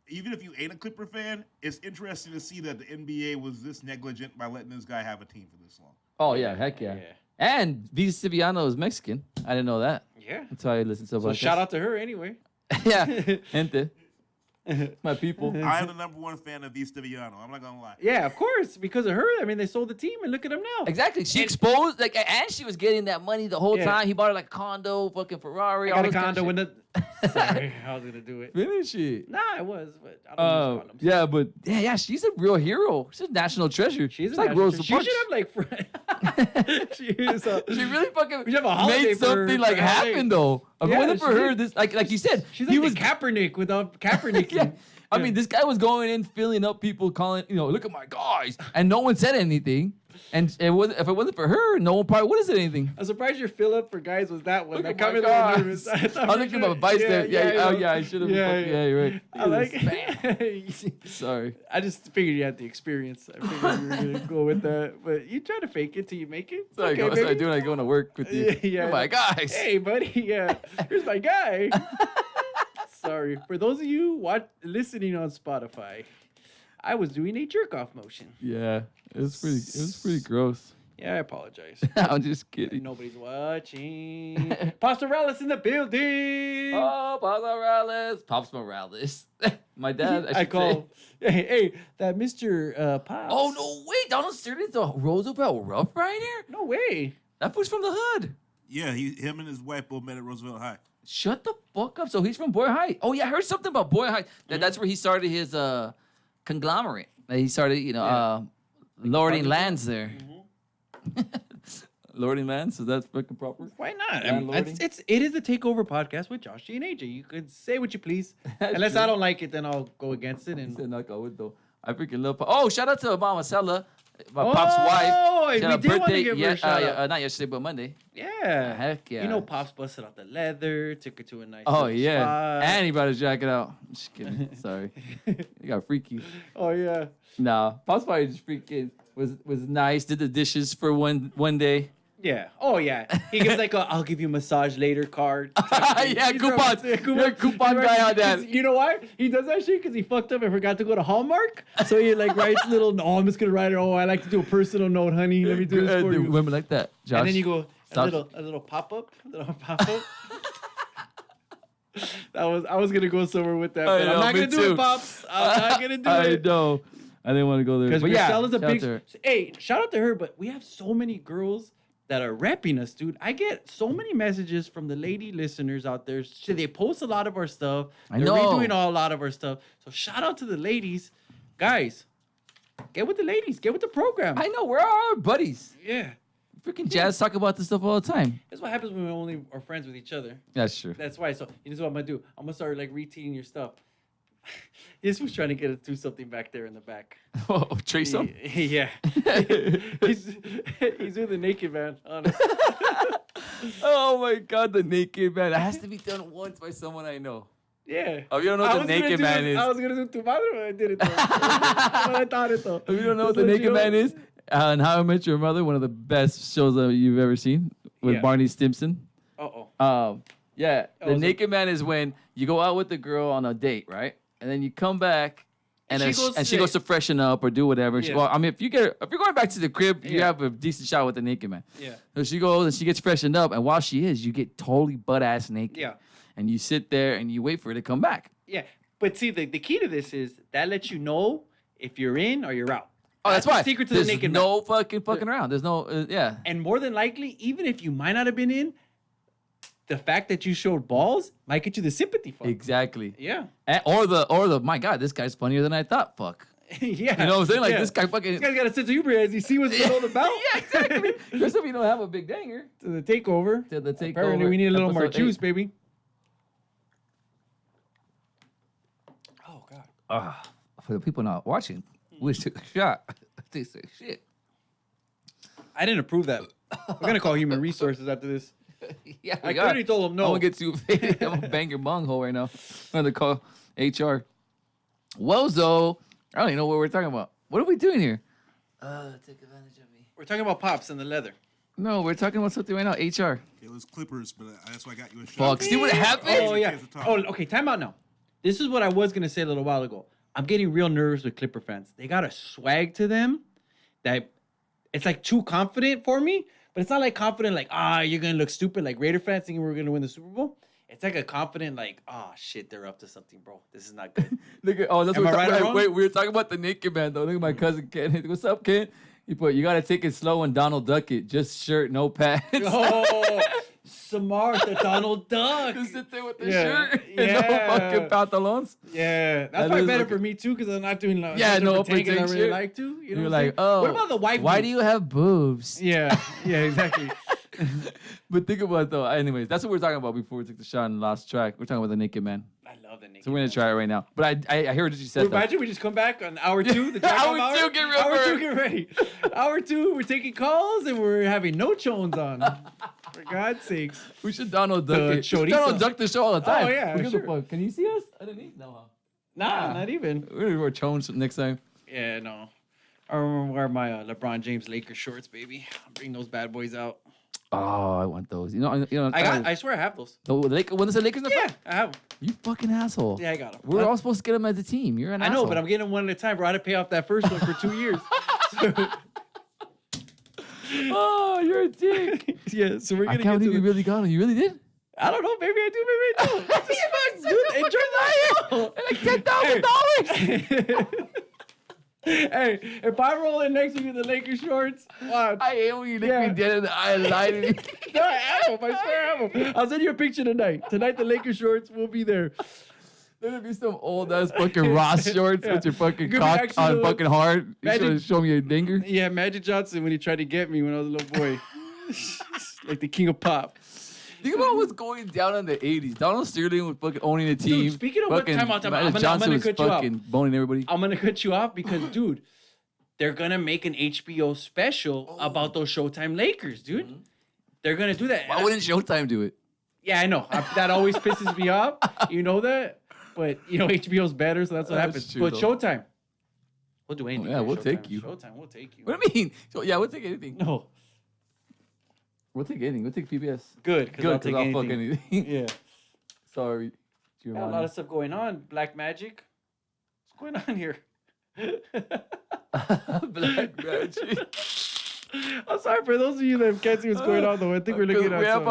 even if you ain't a Clipper fan, it's interesting to see that the NBA was this negligent by letting this guy have a team for this long. Oh yeah, heck yeah. And Visa Civiano is Mexican. I didn't know that. Yeah. That's why I listen to. So shout out to her anyway. Yeah, gente, my people. I am the #1 fan of Vista Villano. I'm not gonna lie. Yeah, of course, because of her. I mean, they sold the team, and look at them now. Exactly. She exposed and she was getting that money the whole Yeah. time. He bought her like a condo, fucking Ferrari. I all got a this kind of condo shit. when the. Sorry, I was gonna do it. Finish it. Nah, I was, but I don't use condoms. Yeah, but yeah, she's a real hero. She's a national treasure. She's like national Rosa treasure. Parks. She should have like. She is. She really fucking We should have a holiday made for her- something for like her holiday. happen though. If it Yeah, wasn't for she her, did. this like you said, She's he like was the Kaepernick without Kaepernick. yeah. I mean, this guy was going in, filling up people, calling, look at my guys, and no one said anything. And if it wasn't for her, no one probably would have said anything. I'm surprised your fill up for guys was that one. Look That at my comment guys. was nervous. I thought I was for thinking sure- about vice there. Yeah, I should have. Yeah, you're right. I like it. Sorry. I just figured you had the experience. I figured you were gonna go with that, but you try to fake it till you make it. That's what I do when I go to work with you. Yeah. Oh my guys. Hey, buddy. Yeah, here's my guy. Sorry for those of you listening on Spotify. I was doing a jerk off motion. Yeah, it was pretty gross. Yeah, I apologize. I'm just kidding. Nobody's watching. Pops Morales in the building. Oh, Pops Morales. My dad. I I should call. say. Hey, that Mr. Pops. Oh no! Wait, Donald Sterling's the Roosevelt Rough Rider. No way. That fool's from the hood. Yeah, him and his wife both met at Roosevelt High. Shut the fuck up. So he's from Boy High. Oh yeah, I heard something about Boy High. That's where he started his conglomerate. He started, lording lands there. Lording lands, is that fucking proper? Why not? Landlording? It is a takeover podcast with Josh G and AJ. You could say what you please. Unless I don't like it, then I'll go against it. He And said knock on wood though. I freaking love. Oh, shout out to Mama Sella, my Pop's wife. Oh, we She had a did want to birthday. give her a shout out. Not yesterday, but Monday. Yeah. Heck yeah. You know, Pops busted out the leather, took her to a nice. Oh little yeah, spot. and he brought his jacket out. I'm just kidding. Sorry, he got freaky. Oh yeah. Nah, Pop's party just freaking was nice. Did the dishes for one day. Yeah. Oh yeah. He gives like a "I'll give you a massage later" card. Yeah, He's coupon. a You're a coupon guy on that. You know why? He does that shit because he fucked up and forgot to go to Hallmark. So he like writes little. No, I'm just gonna write it. Oh, I like to do a personal note, honey. Let me do this for you. Women like that, Josh. And then you go Stop. a little pop up. I was gonna go somewhere with that, I but know, I'm not me gonna do too. it, Pops. I'm not gonna do I it. know. I didn't want to go there. Because But yeah, Grisella's a shout out big. to her. Hey, shout out to her, but we have so many girls that are repping us, dude. I get so many messages from the lady listeners out there. So they post a lot of our stuff. I They're know. redoing a lot of our stuff. So shout out to the ladies. Guys, get with the ladies. Get with the program. I know. We're our buddies. Yeah. Freaking Jazz talk about this stuff all the time. That's what happens when we only are friends with each other. That's true. That's why. So here's what I'm gonna do. I'm gonna start like retweeting your stuff. This was trying to get us to do something back there in the back. Oh, Trace him? Yeah. he's with the naked man. Honest. Oh my God, the naked man. That has to be done once by someone I know. Yeah. Oh, you don't know what the naked man is. I was gonna do it to Madre, but I did it. Though. I thought it though. If you don't know what the That's naked man you is, and How I Met Your Mother, one of the best shows that you've ever seen with Yeah. Barney Stinson. Uh-oh. Yeah, Oh, the so- naked man is when you go out with the girl on a date, right? And then you come back, and she goes to freshen up or do whatever. And she, Yeah. well, I mean, if you're going back to the crib, you Yeah. have a decent shot with the naked man. Yeah. So she goes and she gets freshened up, and while she is, you get totally butt ass naked. Yeah. And you sit there and you wait for her to come back. Yeah. But see, the key to this is that lets you know if you're in or you're out. Oh, that's the why. secret to There's the naked man. no fucking around. There's no, yeah. And more than likely, even if you might not have been in, the fact that you showed balls might get you the sympathy fuck. Exactly. Yeah. Or the my God, this guy's funnier than I thought. Fuck. Yeah. You know what I'm saying? Like Yeah. this guy fucking. This guy's got a sense of humor as he see what's going on about. Yeah, exactly. Just if you don't have a big danger. To the takeover. To the Apparently, takeover, we need a little more episode juice, 8. baby. Oh God. For the people not watching, we just took a shot. Tastes like shit. I didn't approve that. We're gonna call human resources after this. Yeah, I clearly told him no. I'm gonna get too faded. I'm gonna bang your bung hole right now. I'm gonna call HR. Wozo. I don't even know what we're talking about. What are we doing here? Take advantage of me. We're talking about pops and the leather. No, we're talking about something right now. HR. It was Clippers, but that's why I got you a shot. Fuck. See what happened? Oh yeah. Here's the top. Oh, okay. Time out now. This is what I was gonna say a little while ago. I'm getting real nervous with Clipper fans. They got a swag to them that it's like too confident for me. But it's not like confident, like, you're going to look stupid, like Raider fans thinking we're going to win the Super Bowl. It's like a confident, like, shit, they're up to something, bro. This is not good. Look at, that's Am what I we're right or talking wrong? about. Wait, we were talking about the naked man, though. Look at my cousin Ken. What's up, Ken? He put, you got to take it slow and Donald Duck it. Just shirt, no pants. Oh, smart, the Donald Duck. Just sit there with the Yeah, shirt and no yeah. fucking pantalons. Yeah, that's That probably is better like for me, too, because I'm not doing like, Yeah, no pretending I pretend really shit. like to. You know You're what I'm like, saying? oh. What about the wife? Why beat? do you have boobs? Yeah, exactly. But think about it, though. Anyways, that's what we were talking about before we took the shot in the last track. We're talking about the naked man. I love the naked. So we're going to try it right now. But I heard what you said, though. Imagine we just come back on hour 2, the jack Hour off 2, get real Hour bird. 2, get ready. Hour 2, we're taking calls and we're having no chones on. For God's sakes. We should Donald Duck The it. We should chorizo. Donald Duck the show all the time. Oh, yeah, Who gives a sure. fuck? Can you see us underneath? No, huh? Nah, not even. We're going to wear chones next time. Yeah, no. I remember wear my LeBron James Lakers shorts, baby. I'll bring those bad boys out. Oh, I want those. You know. I swear I have those. When is the Lakers in the Yeah, front? I have them. You fucking asshole. Yeah, I got them. We're all supposed to get them as a team. You're an I asshole. know, but I'm getting them one at a time, bro. I had to pay off that first one for 2 years. Oh, you're a dick. Yeah, so we're I gonna can't get believe to you the, really got them. You really did? I don't know, maybe I do, maybe I don't. What the fuck, dude? Enjoy the show. Like $10,000. Hey, if I roll in next week with the Lakers shorts, watch. I hate when you look Yeah. me dead in the eye and lie to me. No, I have them. I swear I have them. I'll send you a picture tonight. Tonight, the Lakers shorts will be there. There's gonna be some old ass fucking Ross shorts Yeah. with your fucking It could be cock actually on the- fucking hard. You Magic- should show me your dinger. Yeah, Magic Johnson when he tried to get me when I was a little boy. Like the king of pop. Think about what's going down in the 80s. Donald Sterling was fucking owning a team. speaking of what- fucking time out. Magic I'm gonna Johnson was cut you off. fucking boning everybody. I'm going to cut you off because, dude, they're going to make an HBO special about those Showtime Lakers, dude. They're going to do that. Why wouldn't Showtime do it? Yeah, I know. That always pisses me off. You know that? But, you know, HBO's better, so that's what That's happens. true, But though. Showtime. We'll do anything. yeah, for we'll Showtime. take you. Showtime, we'll take you. What do you mean? So, yeah, we'll take anything. No. We'll take anything. We'll take PBS. Good, because I'll take anything. fuck anything. Yeah. Sorry. Got a lot of stuff going on. Black Magic. What's going on here? Black Magic. I'm sorry for those of you that can't see what's going on, though. I think we're looking at We have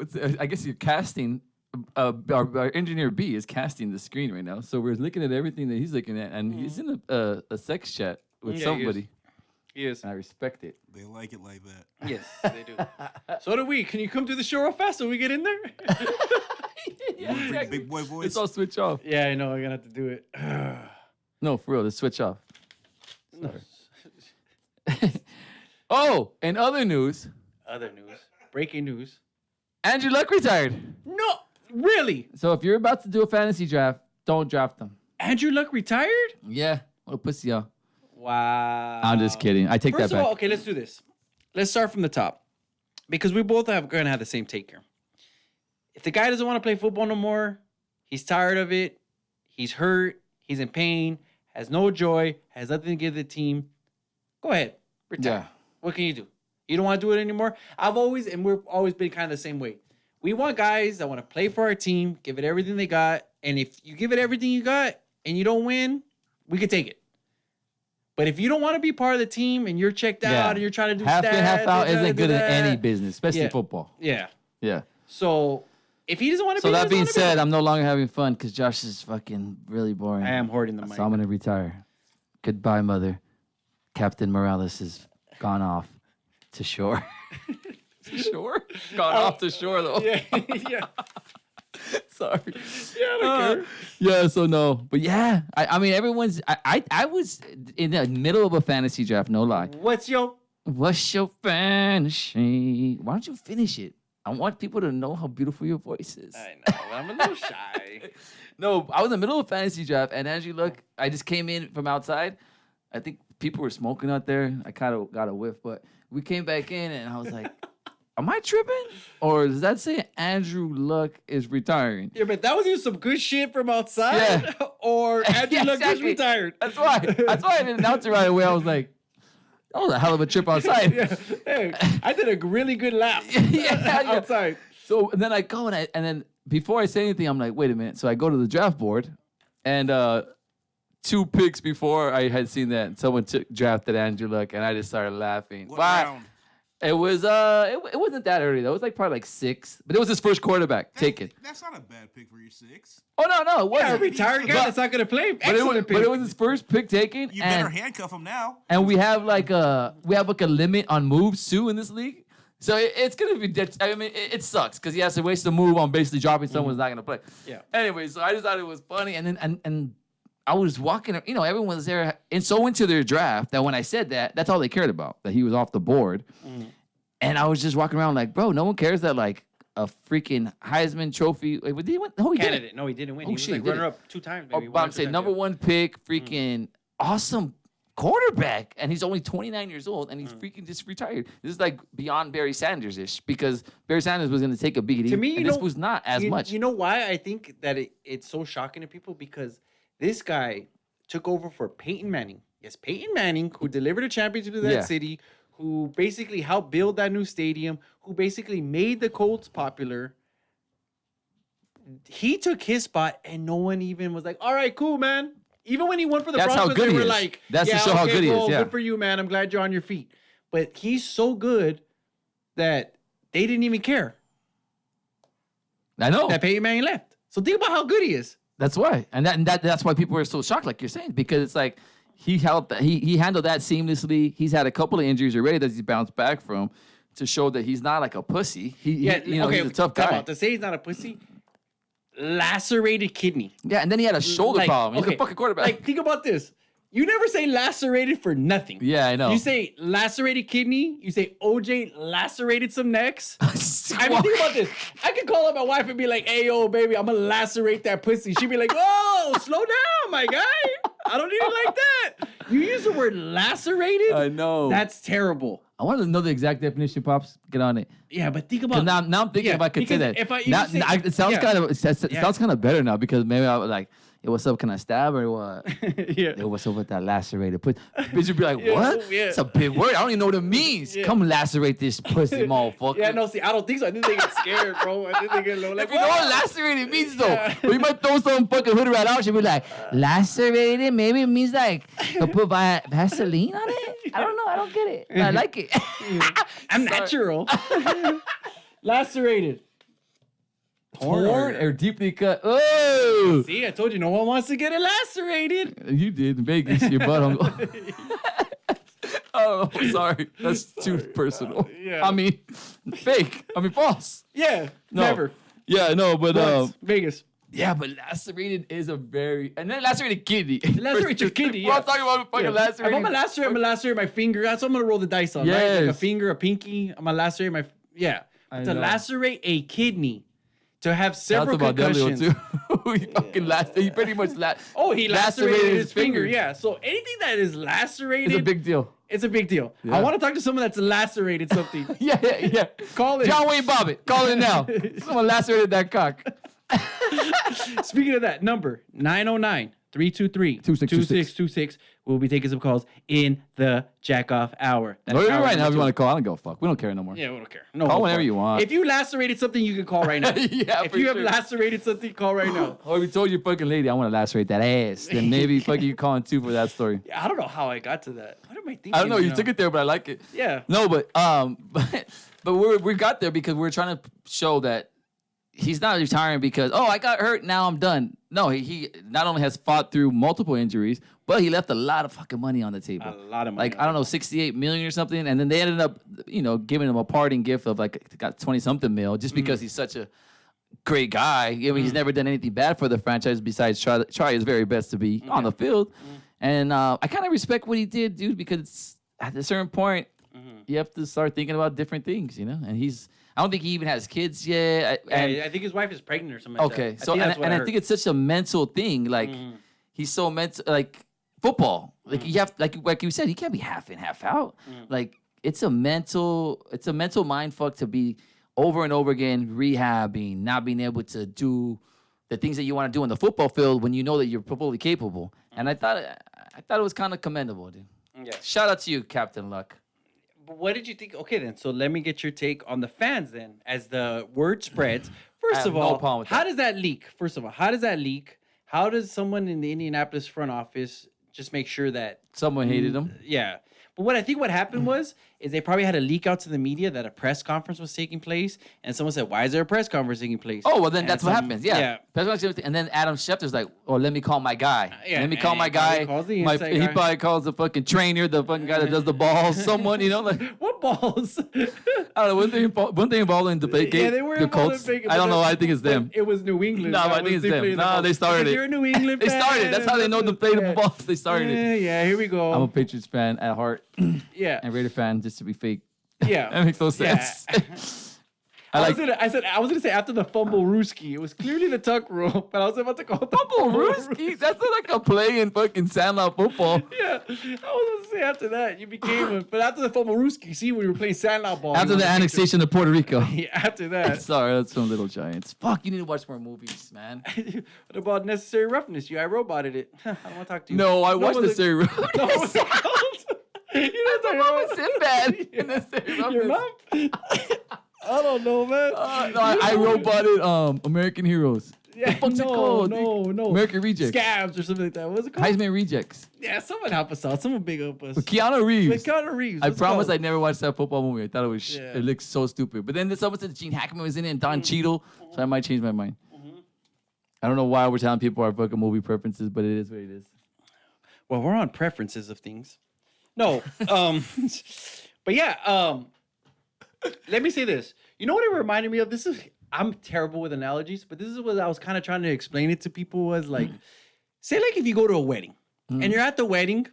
some- I guess you're casting. Our engineer B is casting the screen right now, so we're looking at everything that he's looking at, and he's in a sex chat with Yeah, he is. somebody. He is. And I respect it. They like it like that. Yes, they do. So do we. Can you come to the show real fast so we get in there? You wanna bring big boy voice? It's all switch off. Yeah, I know. I'm gonna have to do it. No, for real, let's switch off. Oh, and other news, Other news. Breaking news. Andrew Luck retired. No, really. So if you're about to do a fantasy draft, don't draft him. Andrew Luck retired? Yeah, what a pussy, y'all. Wow. I'm just kidding. I take First that of back. all, okay, let's do this. Let's start from the top because we both are going to have the same take here. If the guy doesn't want to play football no more, he's tired of it, he's hurt, he's in pain, has no joy, has nothing to give the team, go ahead, retire. Yeah. What can you do? You don't want to do it anymore? We've always been kind of the same way. We want guys that want to play for our team, give it everything they got, and if you give it everything you got and you don't win, we could take it. But if you don't want to be part of the team and you're checked out and you're trying to do half stats, in, half out you're trying to isn't do good in that- any business, especially Yeah. football. Yeah. Yeah. So if he doesn't want to So be, that being said, I'm no longer having fun because Josh is fucking really boring. I am hoarding the mic. So I'm gonna retire. Goodbye, mother. Captain Morales has gone off to shore. To shore? Gone off to shore though. Yeah, yeah. Sorry. Yeah, I don't care. Yeah, so no. But yeah, I mean everyone's I was in the middle of a fantasy draft, no lie. What's your? What's your fantasy? Why don't you finish it? I want people to know how beautiful your voice is. I know. I'm a little shy. No, I was in the middle of a fantasy draft, and Andrew Luck, I just came in from outside. I think people were smoking out there. I kind of got a whiff, but we came back in and I was like, am I tripping? Or does that say Andrew Luck is retiring? Yeah, but that was either some good shit from outside or Andrew Yeah, Luck is exactly. retired. That's why I didn't announce it right away. I was like, that was a hell of a trip outside. Yeah. Hey, I did a really good lap Yeah. outside. So and then I go and then before I say anything, I'm like, wait a minute. So I go to the draft board and 2 picks before I had seen that, someone drafted Andrew Luck, and I just started laughing. What Why? round? It was it wasn't that early though. It was like probably like 6, but it was his first quarterback taken. That's not a bad pick for your 6. Oh no, it Yeah, a wasn't. retired guy But- that's not going to play. But it was his first pick taken, You better and, handcuff him now. and we have like a limit on moves too in this league. So it's gonna be. I mean, it sucks because he has to waste a move on basically dropping someone who's not gonna play. Yeah. Anyway, so I just thought it was funny, and then and I was walking. You know, everyone was there and so into their draft that when I said that, that's all they cared about, that he was off the board. And I was just walking around like, bro, no one cares that like a freaking Heisman Trophy. Wait, did he win? No, he didn't. Candidate. No, he didn't win. Oh, He was shit, like he didn't. runner up 2 times. Oh, Maybe. but I'm saying number 1 pick, freaking awesome quarterback, and he's only 29 years old, and he's freaking just retired. This is like beyond Barry Sanders-ish, because Barry Sanders was going to take a beating, To me, you and this know, was not as much. You know why I think that it's so shocking to people? Because this guy took over for Peyton Manning. Yes, Peyton Manning, who delivered a championship to that Yeah. city, who basically helped build that new stadium, who basically made the Colts popular. He took his spot, and no one even was like, all right, cool, man. Even when he won for the That's how Broncos, good they he were is. like, That's to yeah, show how okay, good he is, well, yeah. good for you, man. I'm glad you're on your feet. But he's so good that they didn't even care I know. that Peyton Manning left. So think about how good he is. That's why, and that's why people are so shocked, like you're saying, because it's like he handled that seamlessly. He's had a couple of injuries already that he's bounced back from, to show that he's not like a pussy. He's a tough time guy. out. To say he's not a pussy, lacerated kidney. Yeah, and then he had a shoulder problem. He's a fucking quarterback. Like, think about this. You never say lacerated for nothing. Yeah, I know. You say lacerated kidney. You say OJ lacerated some necks. I mean, think about this. I could call up my wife and be like, hey, yo, baby, I'm going to lacerate that pussy. She'd be like, whoa, slow down, my guy. I don't need it like that. You use the word lacerated? I know. That's terrible. I want to know the exact definition, Pops. Get on it. Yeah, but think 'Cause about now I'm thinking if I could say because that. if I- you Now, say- it sounds yeah. kind of it Yeah. sounds kind of better now, because maybe I was like, hey, what's up? Can I stab or what? yeah. Hey, what's up with that lacerated pussy? Bitch would be like, Yeah, what? yeah. It's a big word. I don't even know what it means. Yeah. Come lacerate this pussy, motherfucker. Yeah, no, see, I don't think so. I think they get scared, bro. I think they get low. Like, If you know what "Whoa!" lacerated means, though, Yeah. or you might throw some fucking hood rat out. She'll be like, lacerated? Maybe it means like, they'll put Vaseline on it? I don't know. I don't get it. But I like it. I'm natural. Lacerated. Torn or deeply cut. Oh! See, I told you no one wants to get it lacerated. You did in Vegas. Your butt. Oh, sorry. That's too personal. Yeah. I mean, fake. I mean, false. Yeah, No. never. Yeah, no, but Once, Vegas. yeah, but lacerated is a very, and then lacerated kidney. Lacerate your kidney, We're all yeah. talking about fucking Yeah. lacerated. If I'm gonna lacerate, I'm gonna lacerate my finger. That's what I'm gonna roll the dice on, right? Like a Yes. finger, a pinky. I'm gonna lacerate my, yeah. I To know. lacerate a kidney, to have That's several about Delio concussions. too. He fucking he pretty much Oh, he lacerated his finger. Yeah. So anything that is lacerated, It's a big deal. it's a big deal. Yeah. I want to talk to someone that's lacerated something. Yeah. Call it. John Wayne Bobbitt, call it now. Someone lacerated that cock. Speaking of that, number 909-323-2626. We'll be taking some calls in the jack off hour. That's Oh, you're hour right now. If number you want to two. call, I don't give a fuck. We don't care no more. Yeah, we don't care. No, Call we'll whenever you want. If you lacerated something, you can call right now. Yeah, If for you have sure. lacerated something, call right now. Or if you told your fucking lady, I want to lacerate that ass, then maybe fucking you calling too for that story. Yeah, I don't know how I got to that. What am I thinking? I don't know. You took it there, but I like it. Yeah. No, but we got there because we're trying to show that he's not retiring because I got hurt, now I'm done. No, he not only has fought through multiple injuries, but he left a lot of fucking money on the table. A lot of money. Like I don't know, 68 million or something, and then they ended up, giving him a parting gift of like got 20 something mil just because he's such a great guy. I mean, he's never done anything bad for the franchise besides try his very best to be on the field. And I kind of respect what he did, dude, because at a certain point, you have to start thinking about different things, And I don't think he even has kids yet. I think his wife is pregnant or something like Okay, that. so I think that's what I heard. think it's such a mental thing. Like he's so mental. Like football. Like you have, like you said, you can't be half in, half out. Like it's a mental mind fuck to be over and over again rehabbing, not being able to do the things that you want to do in the football field when you know that you're fully capable. And I thought it was kind of commendable, dude. Yeah. Shout out to you, Captain Luck. But what did you think? Okay, then. So let me get your take on the fans then. As the word spreads, first have of no all, problem with how that. does that leak? First of all, how does that leak? How does someone in the Indianapolis front office just make sure that Someone hated him. Yeah. But what I think what happened is they probably had a leak out to the media that a press conference was taking place, and someone said, "Why is there a press conference taking place?" Oh, well, then And that's what happens. Yeah. Yeah. That's what happens. And then Adam Schefter's like, oh, let me call my guy. Yeah, Let me call and my he probably guy. calls the My, inside he guy. probably calls the fucking trainer, the fucking guy that does the balls, someone, you know, like, What balls? I don't know, one thing involved in debate Yeah, they were the involved Colts. in Vegas, I don't but know. that- I think it's them. It was New England. No, That I think was it's definitely them. the No, balls. they started If it. you're a New England They fan, started. That's how they know to play the yeah. balls. They started it. Yeah, here we go. I'm a Patriots fan at heart yeah. and Raider fan just to be fake. Yeah. That makes no Yeah. sense. I was gonna say after the fumble Rooski, it was clearly the tuck rule, but I was about to call it the Fumble Rooski. That's like a play in fucking Sandlot football. Yeah, I was gonna say after that you became a, but after the fumble Rooski, see when we were playing Sandlot ball. After you the were annexation of Puerto Rico. Yeah, after that. Sorry, that's some Little Giants. Fuck, you need to watch more movies, man. What about Necessary Roughness? You iRobotted it. I don't want to talk to you. No, I watched was the it- series. No, was it called? You know what I'm talking Sinbad in the series. about? Your mom? I don't know, man. No, I robotted American Heroes. Yeah, fuck's it no, called, no, no. American Rejects. Scabs or something like that. What was it called? Heisman Rejects. Yeah, someone help us out. Someone big up us. With Keanu Reeves. With Keanu Reeves. I What's it promise called? I never watched that football movie. I thought it was Yeah. it looked so stupid. But then someone said Gene Hackman was in it and Don Cheadle, so I might change my mind. I don't know why we're telling people our fucking movie preferences, but it is what it is. Well, we're on preferences of things. No, but yeah, let me say this. You know what it reminded me of? I'm terrible with analogies, but this is what I was kind of trying to explain it to people was like, say like if you go to a wedding and you're at the wedding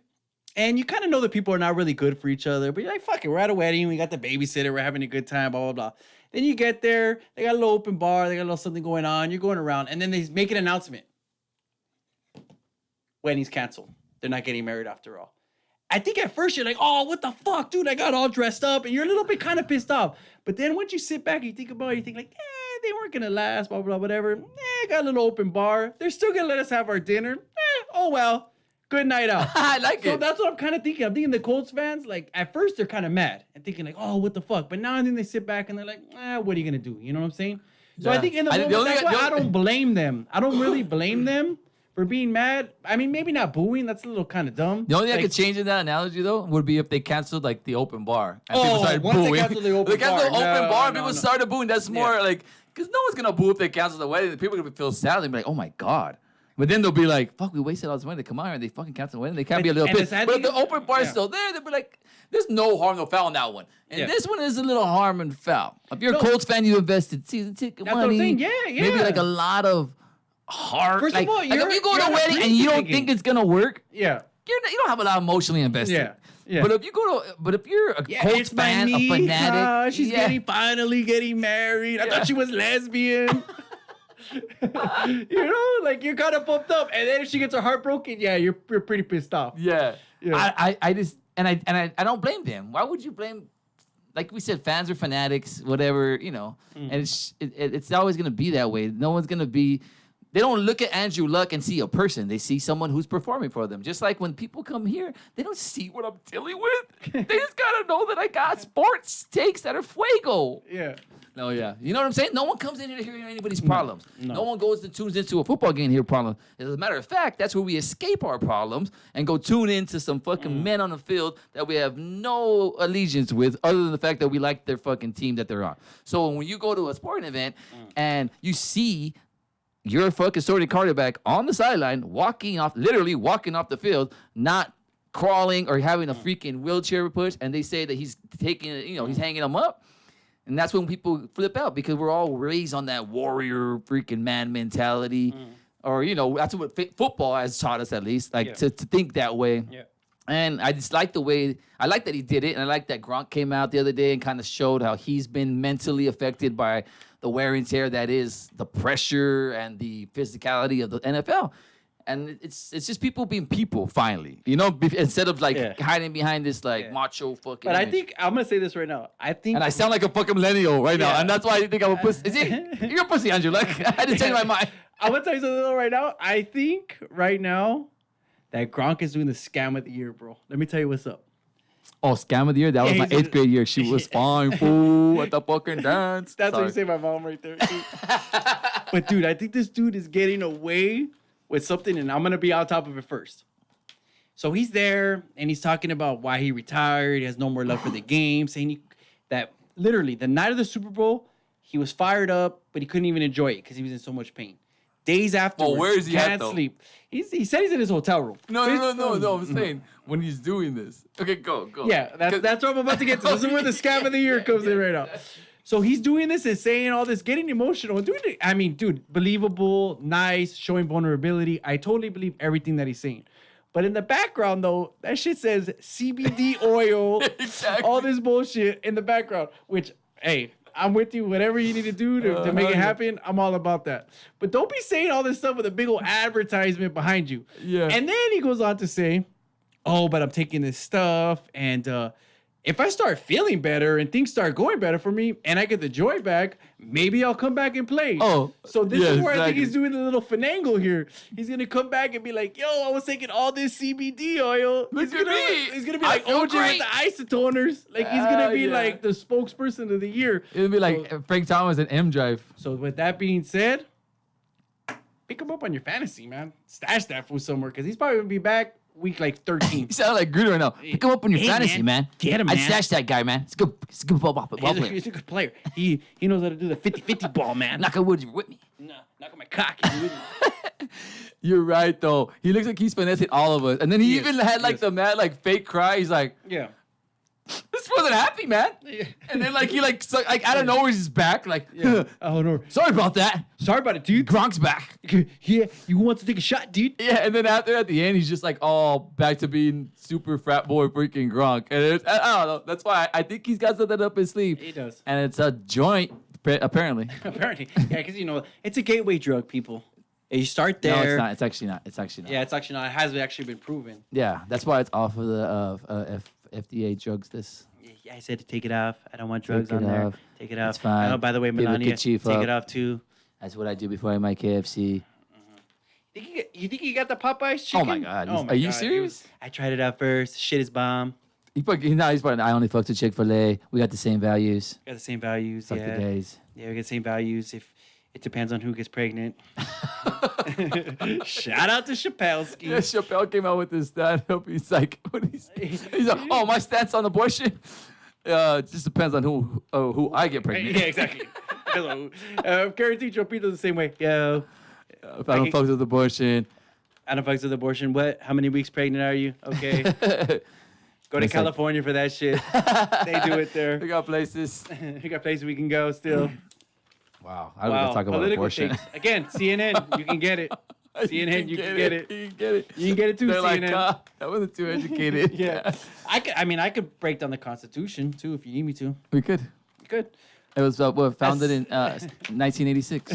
and you kind of know that people are not really good for each other, but you're like, fuck it, we're at a wedding, we got the babysitter, we're having a good time, blah, blah, blah. Then you get there, they got a little open bar, they got a little something going on, you're going around, and then they make an announcement. Wedding's canceled. They're not getting married after all. I think at first you're like, oh, what the fuck, dude? I got all dressed up, and you're a little bit kind of pissed off. But then once you sit back and you think about it, you think like, they weren't gonna last, blah, blah, whatever. Got a little open bar. They're still gonna let us have our dinner. Oh well. Good night out. I like So it. that's what I'm kind of thinking. I'm thinking the Colts fans, like, at first they're kind of mad and thinking like, oh, what the fuck? But now and then they sit back and they're like, what are you gonna do? You know what I'm saying? So I Yeah. think in the I- the moment, only- that's the why I only- don't blame them. I don't really blame them for being mad. I mean, maybe not booing. That's a little kind of dumb. The only thing I Like, could change in that analogy though would be if they canceled like the open bar and Oh, people started once they booing. canceled the open They canceled bar. the open No, bar and no, people no. started booing. That's more Yeah. like because no one's gonna boo if they cancel the wedding. People are gonna feel sad. They'll be like, oh my god. But then they'll be like, fuck, we wasted all this money to come out here and they fucking canceled the wedding. They can't be a little And the pissed. sad But if thing the is- open bar is yeah. still there, they'll be like, there's no harm, no foul in that one. And Yeah. this one is a little harm and foul. If you're No. a Colts fan, you invested season ticket That's what I'm money. saying. Yeah, Maybe yeah. like a lot of heart. First of like, all, like you're- if you go to you're a not wedding and you don't risk-taking. think it's gonna work, Yeah. you don't have a lot emotionally invested. Yeah, yeah. But if you go to, but if you're a Colts it's my fan, a niece. fanatic, Ah, she's yeah. finally getting married. I thought she was lesbian. You know, like you're kind of pumped up, and then if she gets her heart broken, yeah, you're pretty pissed off. Yeah. Yeah. I just and I don't blame them. Why would you blame? Like we said, fans are fanatics, whatever, you know. And it's always gonna be that way. No one's gonna be. They don't look at Andrew Luck and see a person. They see someone who's performing for them. Just like when people come here, they don't see what I'm dealing with. They just gotta know that I got sports takes that are fuego. Yeah. No, yeah. You know what I'm saying? No one comes in here to hear anybody's problems. no. No one goes and tunes into a football game to hear problems. As a matter of fact, that's where we escape our problems and go tune into some fucking men on the field that we have no allegiance with other than the fact that we like their fucking team that they're on. So when you go to a sporting event and you see your fucking starting quarterback on the sideline literally walking off the field, not crawling or having a freaking wheelchair push, and they say that he's taking it, he's hanging them up. And that's when people flip out because we're all raised on that warrior freaking man mentality. Or, that's what football has taught us at least, like to think that way. Yeah. And I just like the way, I like that he did it. And I like that Gronk came out the other day and kind of showed how he's been mentally affected by the wear and tear that is the pressure and the physicality of the NFL. And it's just people being people finally, instead of like Yeah. hiding behind this like Yeah. macho fucking. But I image. think I'm gonna say this right now. I think, And I sound like a fucking millennial right now, Yeah. and that's why I think I'm a pussy. Is it? You're a pussy, Andrew. Like I had to change my mind. I'm gonna tell you something though right now. I think right now that Gronk is doing the scam of the year, bro. Let me tell you what's up. Oh, scam of the year. That was Yeah, my he's- 8th grade year. She was fine, fool, at the fucking dance. That's Sorry. what you say, my mom right there. Dude. But dude, I think this dude is getting away with something, and I'm gonna be on top of it first. So he's there, and he's talking about why he retired. He has no more love for the game, saying that literally the night of the Super Bowl, he was fired up, but he couldn't even enjoy it because he was in so much pain. Days afterwards, where is he at, can't though? sleep. He said he's in his hotel room. No. I'm saying when he's doing this. Okay, go. Yeah, that's what I'm about to get to. This is where the scam of the year comes in right now. So he's doing this and saying all this, getting emotional, and doing it. I mean, dude, believable, nice, showing vulnerability. I totally believe everything that he's saying. But in the background, though, that shit says CBD oil, Exactly. all this bullshit in the background, which, hey, I'm with you. Whatever you need to do to make it happen, I'm all about that. But don't be saying all this stuff with a big old advertisement behind you. Yeah. And then he goes on to say, oh, but I'm taking this stuff, and if I start feeling better and things start going better for me and I get the joy back, maybe I'll come back and play. Oh, so this yeah, is where I think exactly. he's doing a little finagle here. He's gonna come back and be like, yo, I was taking all this CBD oil. Look he's at gonna, me. He's gonna be I like feel OJ great. with the isotoners. Like he's gonna be Yeah. like the spokesperson of the year. It'd be like Frank Thomas and M Drive. So with that being said, pick him up on your fantasy, man. Stash that fool somewhere because he's probably gonna be back week like 13. You sound like Gruden right now. Pick him up on your Hey, fantasy, man. Get him, I man. stashed that guy, man. It's good. It's a good ball player. He's a good player. He knows how to do the 50-50 ball, man. Knock on wood, you're with me. No, knock on my cock. if you wouldn't. You're right, though. He looks like he's finessing all of us. And then he Yes, even had like yes. the mad like fake cry. He's like, Yeah. this wasn't happy, man. And then like he like out of nowhere he's back. Like, Oh no. sorry about that. Sorry about it, dude. Gronk's back. Yeah, you want to take a shot, dude? Yeah, and then at the end, he's just like, all back to being super frat boy freaking Gronk. And I don't know. That's why I think he's got something up his sleeve. He does. And it's a joint, apparently. Apparently. Yeah, because it's a gateway drug, people. And you start there. No, it's not. It's actually not. It's actually not. Yeah, it's actually not. It has actually been proven. Yeah, that's why it's off of the FDA drugs. This. Yeah, I said to take it off. I don't want drugs Take on it there. off. Take it off. It's fine. Oh, by the way, People Melania, get chief take up. it off too. That's what I do before I make KFC. You think you got the Popeyes chicken? Oh my God. Oh my Are you God, serious? dude. I tried it out first. Shit is bomb. He's probably. I only fucked with Chick-fil-A. We got the same values. Got the same values. Fuck Yeah. the days. Yeah, we get the same values. If it depends on who gets pregnant. Shout out to Chappelleski. Yeah, Chappelle came out with this stand-up. He's like, he's like, oh, my stance on abortion. It just depends on who I get pregnant. Yeah, exactly. Karen Teacher Peter's the same way. Yo, If I don't fuck with abortion. I don't fucks with abortion. What? How many weeks pregnant are you? Okay. Go to It's like- California for that shit. They do it We there. got places. We got places we can go still. Wow. I don't want to talk about Political abortion. takes. Again, CNN, you can get it. CNN, you can get it. You can get it. You can get it too, They're like, CNN. that wasn't too educated. Yeah. I could break down the Constitution too if you need me to. We could. You could. It was founded in 1986.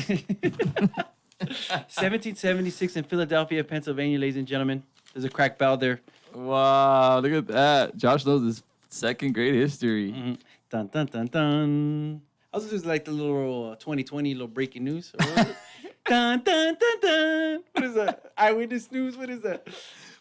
1776 in Philadelphia, Pennsylvania, ladies and gentlemen. There's a crack bell there. Wow, look at that. Josh knows his second grade history. Dun dun dun dun. I was just like the little 2020 little breaking news. Or what is it? Dun dun dun dun. What is that? Eyewitness news. What is that?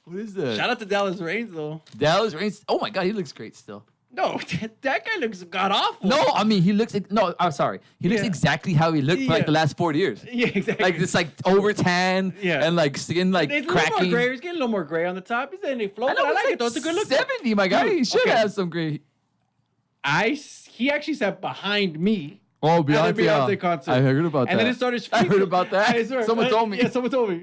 What is that? Shout out to Dallas Reigns though. Dallas Reigns. Oh my God, he looks great still. No, that guy looks god awful. No, I mean he looks. No, I'm sorry. He looks Yeah. exactly how he looked for like Yeah. the last 40 years. Yeah, exactly. Like this, like over tan. Yeah. And like skin, like It's a little more cracking. gray. He's getting a little more gray on the top. He's getting a flow. I know. I like it though. It's a good look. 70, my guy. Dude, He should okay. have some gray. He actually sat behind me. Oh, At the Beyonce concert. I heard about that. And then it started I heard sprinkling. about that. I swear. Someone told me. Yeah, someone told me.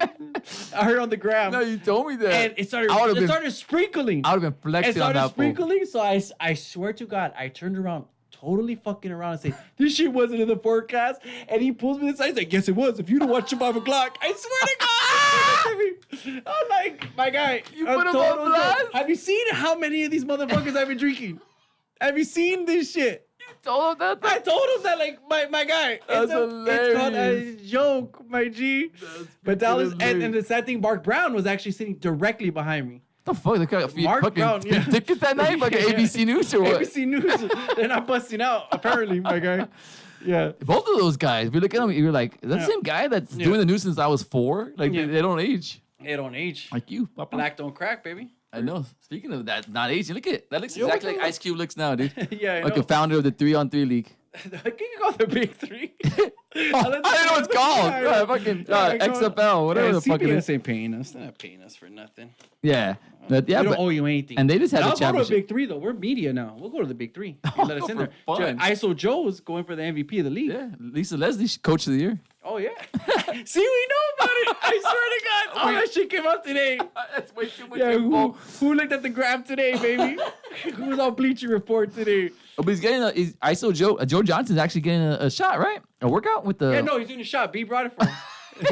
I heard on the gram. No, you told me that. And it started. I would've It been- started sprinkling. I would have been It flexing on started that fool. sprinkling. So I swear to God, I turned around, totally fucking around, and say, "This shit wasn't in the forecast." And he pulls me aside. He's like, "Yes, it was. If you'd have watched 5 o'clock, I swear to God." I'm like, my guy, You I'm put him total on blast? joke. Have you seen how many of these motherfuckers I've been drinking? Have you seen this shit? told him that. I told him that, like, my guy. That's It's called a hilarious. joke, my G. But that was, and hilarious. the sad thing, Mark Brown was actually sitting directly behind me. The fuck? They got Mark fucking Brown, yeah. tickets that night? Fucking Yeah. ABC News or what? ABC News, they're not busting out, apparently, my guy. Yeah. Both of those guys, if you look at them, you're like, is that the same guy that's doing the news since I was 4? Like, Yeah. they don't age. They don't age. Like you, Papa. Black don't crack, baby. I know. Speaking of that, not aging, look at it. That looks Yo, exactly what like the- Ice Cube looks now, dude. Yeah, I Like know. a founder of the 3-on-3 league. Can you call the big three? Oh, I didn't know what it's called. Yeah, I know. Fucking Yeah, XFL, whatever the fuck it is. CBS ain't paying us. They're not paying us for nothing. Yeah. But, yeah, We don't but owe you anything. and they just had I'll the go to the championship. big three, though. We're media now. We'll go to the big three. You let us in there. For fun. ISO Joe's going for the MVP of the league. Yeah, Lisa Leslie, coach of the year. Oh, yeah. See, we know about it. I swear to God. All that shit came out today. That's way too much Yeah, who looked at the graph today, baby? Who was on Bleacher Report today? Oh, but he's getting ISO Joe Johnson's actually getting a shot, right? A workout with the. Yeah, no, he's doing a shot. B brought it for him.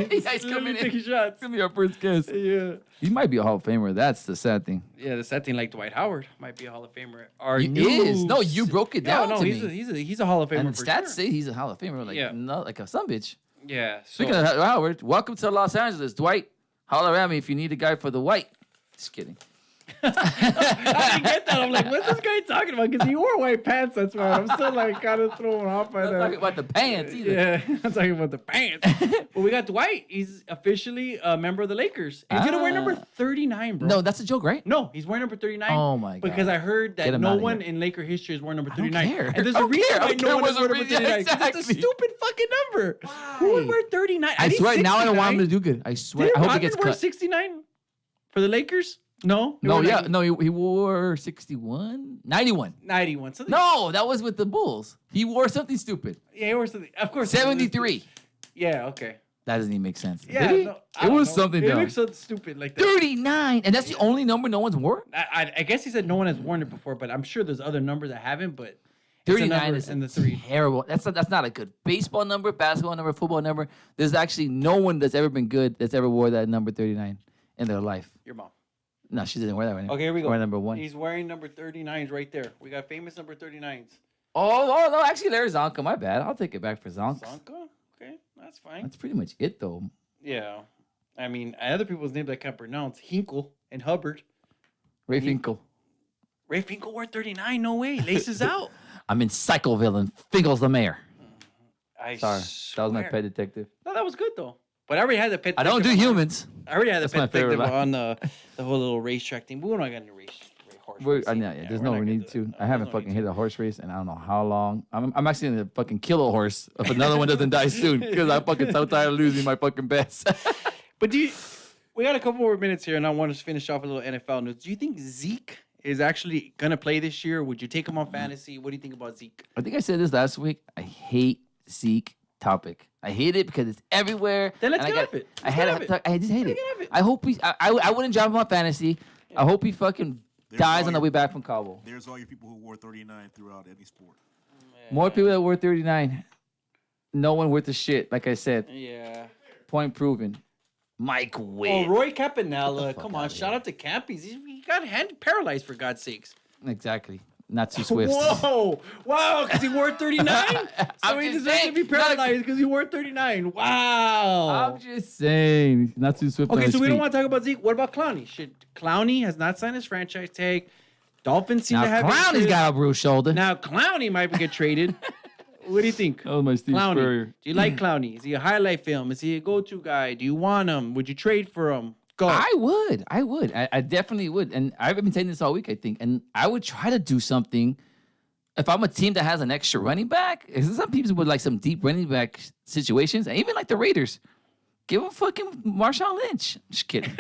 He's coming literally in. taking shots. It's gonna be our first guest. Yeah. He might be a Hall of Famer. That's the sad thing. Yeah, the sad thing, like Dwight Howard might be a Hall of Famer. Our He is. No, you broke it down No, to he's me. he's a Hall of Famer And for stats sure. say he's a Hall of Famer. Like, Yeah. not like a son bitch. Yeah. So, Speaking of Howard, welcome to Los Angeles, Dwight. Holler at me if you need a guy for the white. Just kidding. I didn't get that. I'm like, what's this guy talking about? Because he wore white pants. That's why I'm still like kind of thrown off by I'm not talking that. about the pants either. Yeah, I'm talking about the pants. But we got Dwight. He's officially a member of the Lakers. And he's gonna wear number 39, bro. No, that's a joke, right? No, he's wearing number 39. Oh, my God. Because I heard Get that him no outta one here. in Laker history has worn number I don't 39. care. And there's I a don't reason care. I why don't no care one has what's worn the number reason. 39. 'Cause It's a Exactly. stupid fucking number. Who would wear 39? I swear, now I don't want him to do. do good. I swear. Did I hope he Rodman gets wear cut. 69 for the Lakers? No. He No, wore yeah, like no, he wore 61, 91. 91. Something. No, that was with the Bulls. He wore something stupid. Yeah, he wore something. Of course. 73. Yeah, okay. That doesn't even make sense. Yeah, Did he? no, I It don't was know. something It dumb. looks so stupid like that. 39, and that's the only number no one's worn. I guess he said no one has worn it before, but I'm sure there's other numbers that haven't. But it's a 39 number is in the three. terrible. That's not a good baseball number, basketball number, football number. There's actually no one that's ever been good that's ever wore that number 39 in their life. Your mom. No, she didn't wear that one. Okay, here we go. Wear number 1. He's wearing number 39s right there. We got famous number 39s. Oh, no, actually, Larry Zonka. My bad. I'll take it back for Zonka. Zonka? Okay, that's fine. That's pretty much it, though. Yeah. I mean, other people's names I can't pronounce. Hinkle and Hubbard. Ray Finkel. Ray Finkel wore 39. No way. Laces out. I'm in Cycleville and Finkel's the mayor. I Sorry, that was my swear. pet detective. No, that was good though. But I already had the pet. I don't do detective on- humans. I already had the That's my pet favorite detective line. on the whole little racetrack thing. But we're not gonna race horse racing. There's we're no not gonna need do to. that. I haven't There's no fucking need hit a horse race and I don't know how long. I'm actually gonna fucking kill a horse if another one doesn't die soon because I'm fucking so tired of losing my fucking bets. But we got a couple more minutes here, and I want to finish off a little NFL news. Do you think Zeke is actually gonna play this year? Would you take him on fantasy? What do you think about Zeke? I think I said this last week. I hate Zeke topic. I hate it because it's everywhere. Then let's and get I off it. I Let's had get off to. it. I just hate Let's it. get off it. I hope he. I wouldn't drive him on fantasy. I hope he fucking dies all on the your- way back from Cabo. There's all your people who wore 39 throughout any sport. More people that were 39. No one worth a shit. Like I said, Yeah. point proven. Mike Oh, Witt. Roy Campanella. fuck Come outta on, shout out to Campies. He got hand paralyzed for God's sakes. Exactly. Not too swift. Whoa! Wow, because he wore 39? So I'm he just deserves to saying, be not- paralyzed because he wore 39. Wow. I'm just saying. Not too swift. on Okay, his so we don't feet. want to talk about Zeke. What about Clowney? Clowney has not signed his franchise tag. Dolphins seem to Now, have Clowney's interest. got a bruised shoulder. Now Clowney might get traded. What do you think? That was my Steve Clowney. Spurrier. Do you like Clowney? Is he a highlight film? Is he a go-to guy? Do you want him? Would you trade for him? Go. I would. I definitely would. And I've been saying this all week, I think. And I would try to do something. If I'm a team that has an extra running back, some people would like some deep running back situations, and even like the Raiders. Give him fucking Marshawn Lynch. Just kidding.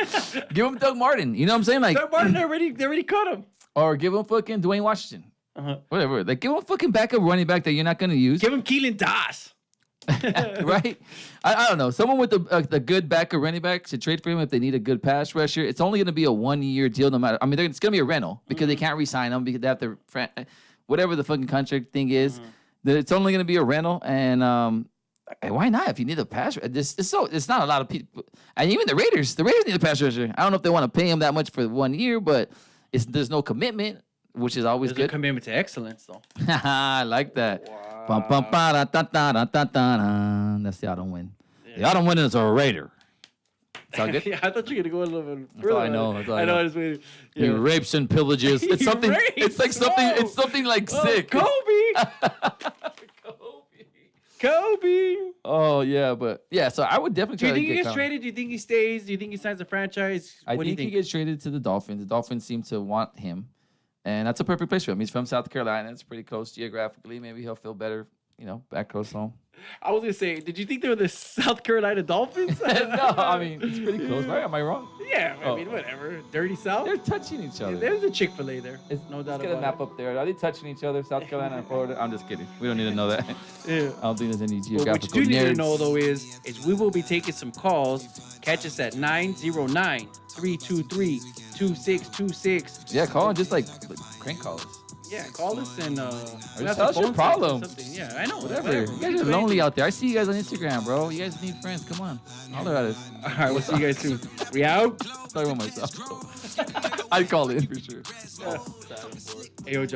Give him Doug Martin. You know what I'm saying? Like, Doug Martin they already cut him. or give him fucking Dwayne Washington. Uh-huh. Whatever. Like, give him a fucking backup running back that you're not going to use. Give him Keelan Doss. Right? I don't know. Someone with the good backup running back should trade for him if they need a good pass rusher. It's only going to be a 1-year deal no matter. I mean, it's going to be a rental because they can't re-sign him because they have to, whatever the fucking contract thing is. It's only going to be a rental. And why not? If you need a pass rusher. It's not a lot of people. And even the Raiders need a pass rusher. I don't know if they want to pay him that much for 1 year, but there's no commitment. which is always There's a good. commitment to excellence, though. I like that. Bum, bum, ba, da, da, da, da, da, da. That's the autumn win. The autumn win is a Raider. Sound good? Yeah, I thought you were gonna go a little bit That's all I further. know. That's all I I know. know. I just waited. He rapes and pillages. It's He something. rapes? It's like something. Whoa. It's something like sick. Kobe. Kobe. Oh yeah, but yeah. So I would definitely Do you try think to he get gets Conley. traded? Do you think he stays? Do you think he signs a franchise? I What do you think he gets traded to the Dolphins. The Dolphins seem to want him, and that's a perfect place for him. He's from South Carolina. It's pretty close geographically. Maybe he'll feel better, back close home. I was gonna say, did you think they were the South Carolina Dolphins? No, I mean it's pretty close, right? Am I wrong? Yeah, I Oh. mean, whatever. Dirty South. They're touching each other. There's a Chick-fil-A there. It's, No let's doubt get a about map it. up there. Are they touching each other? South Carolina and Florida? I'm just kidding. We don't need to know that. Yeah. I don't think there's any Well, what you geographical do need to nerds. know though is we will be taking some calls. Catch us at 909-323-2626. Yeah, call and just like crank calls. Yeah, call us and just we have tell us some your phone sex or problem. something. Yeah, I know. Whatever. You guys are lonely out there. I see you guys on Instagram, bro. You guys need friends. Come on. Holler at us. All right, we'll see you guys soon. We out. Talking about myself. I'd call in for sure. Hey, yo, Josh.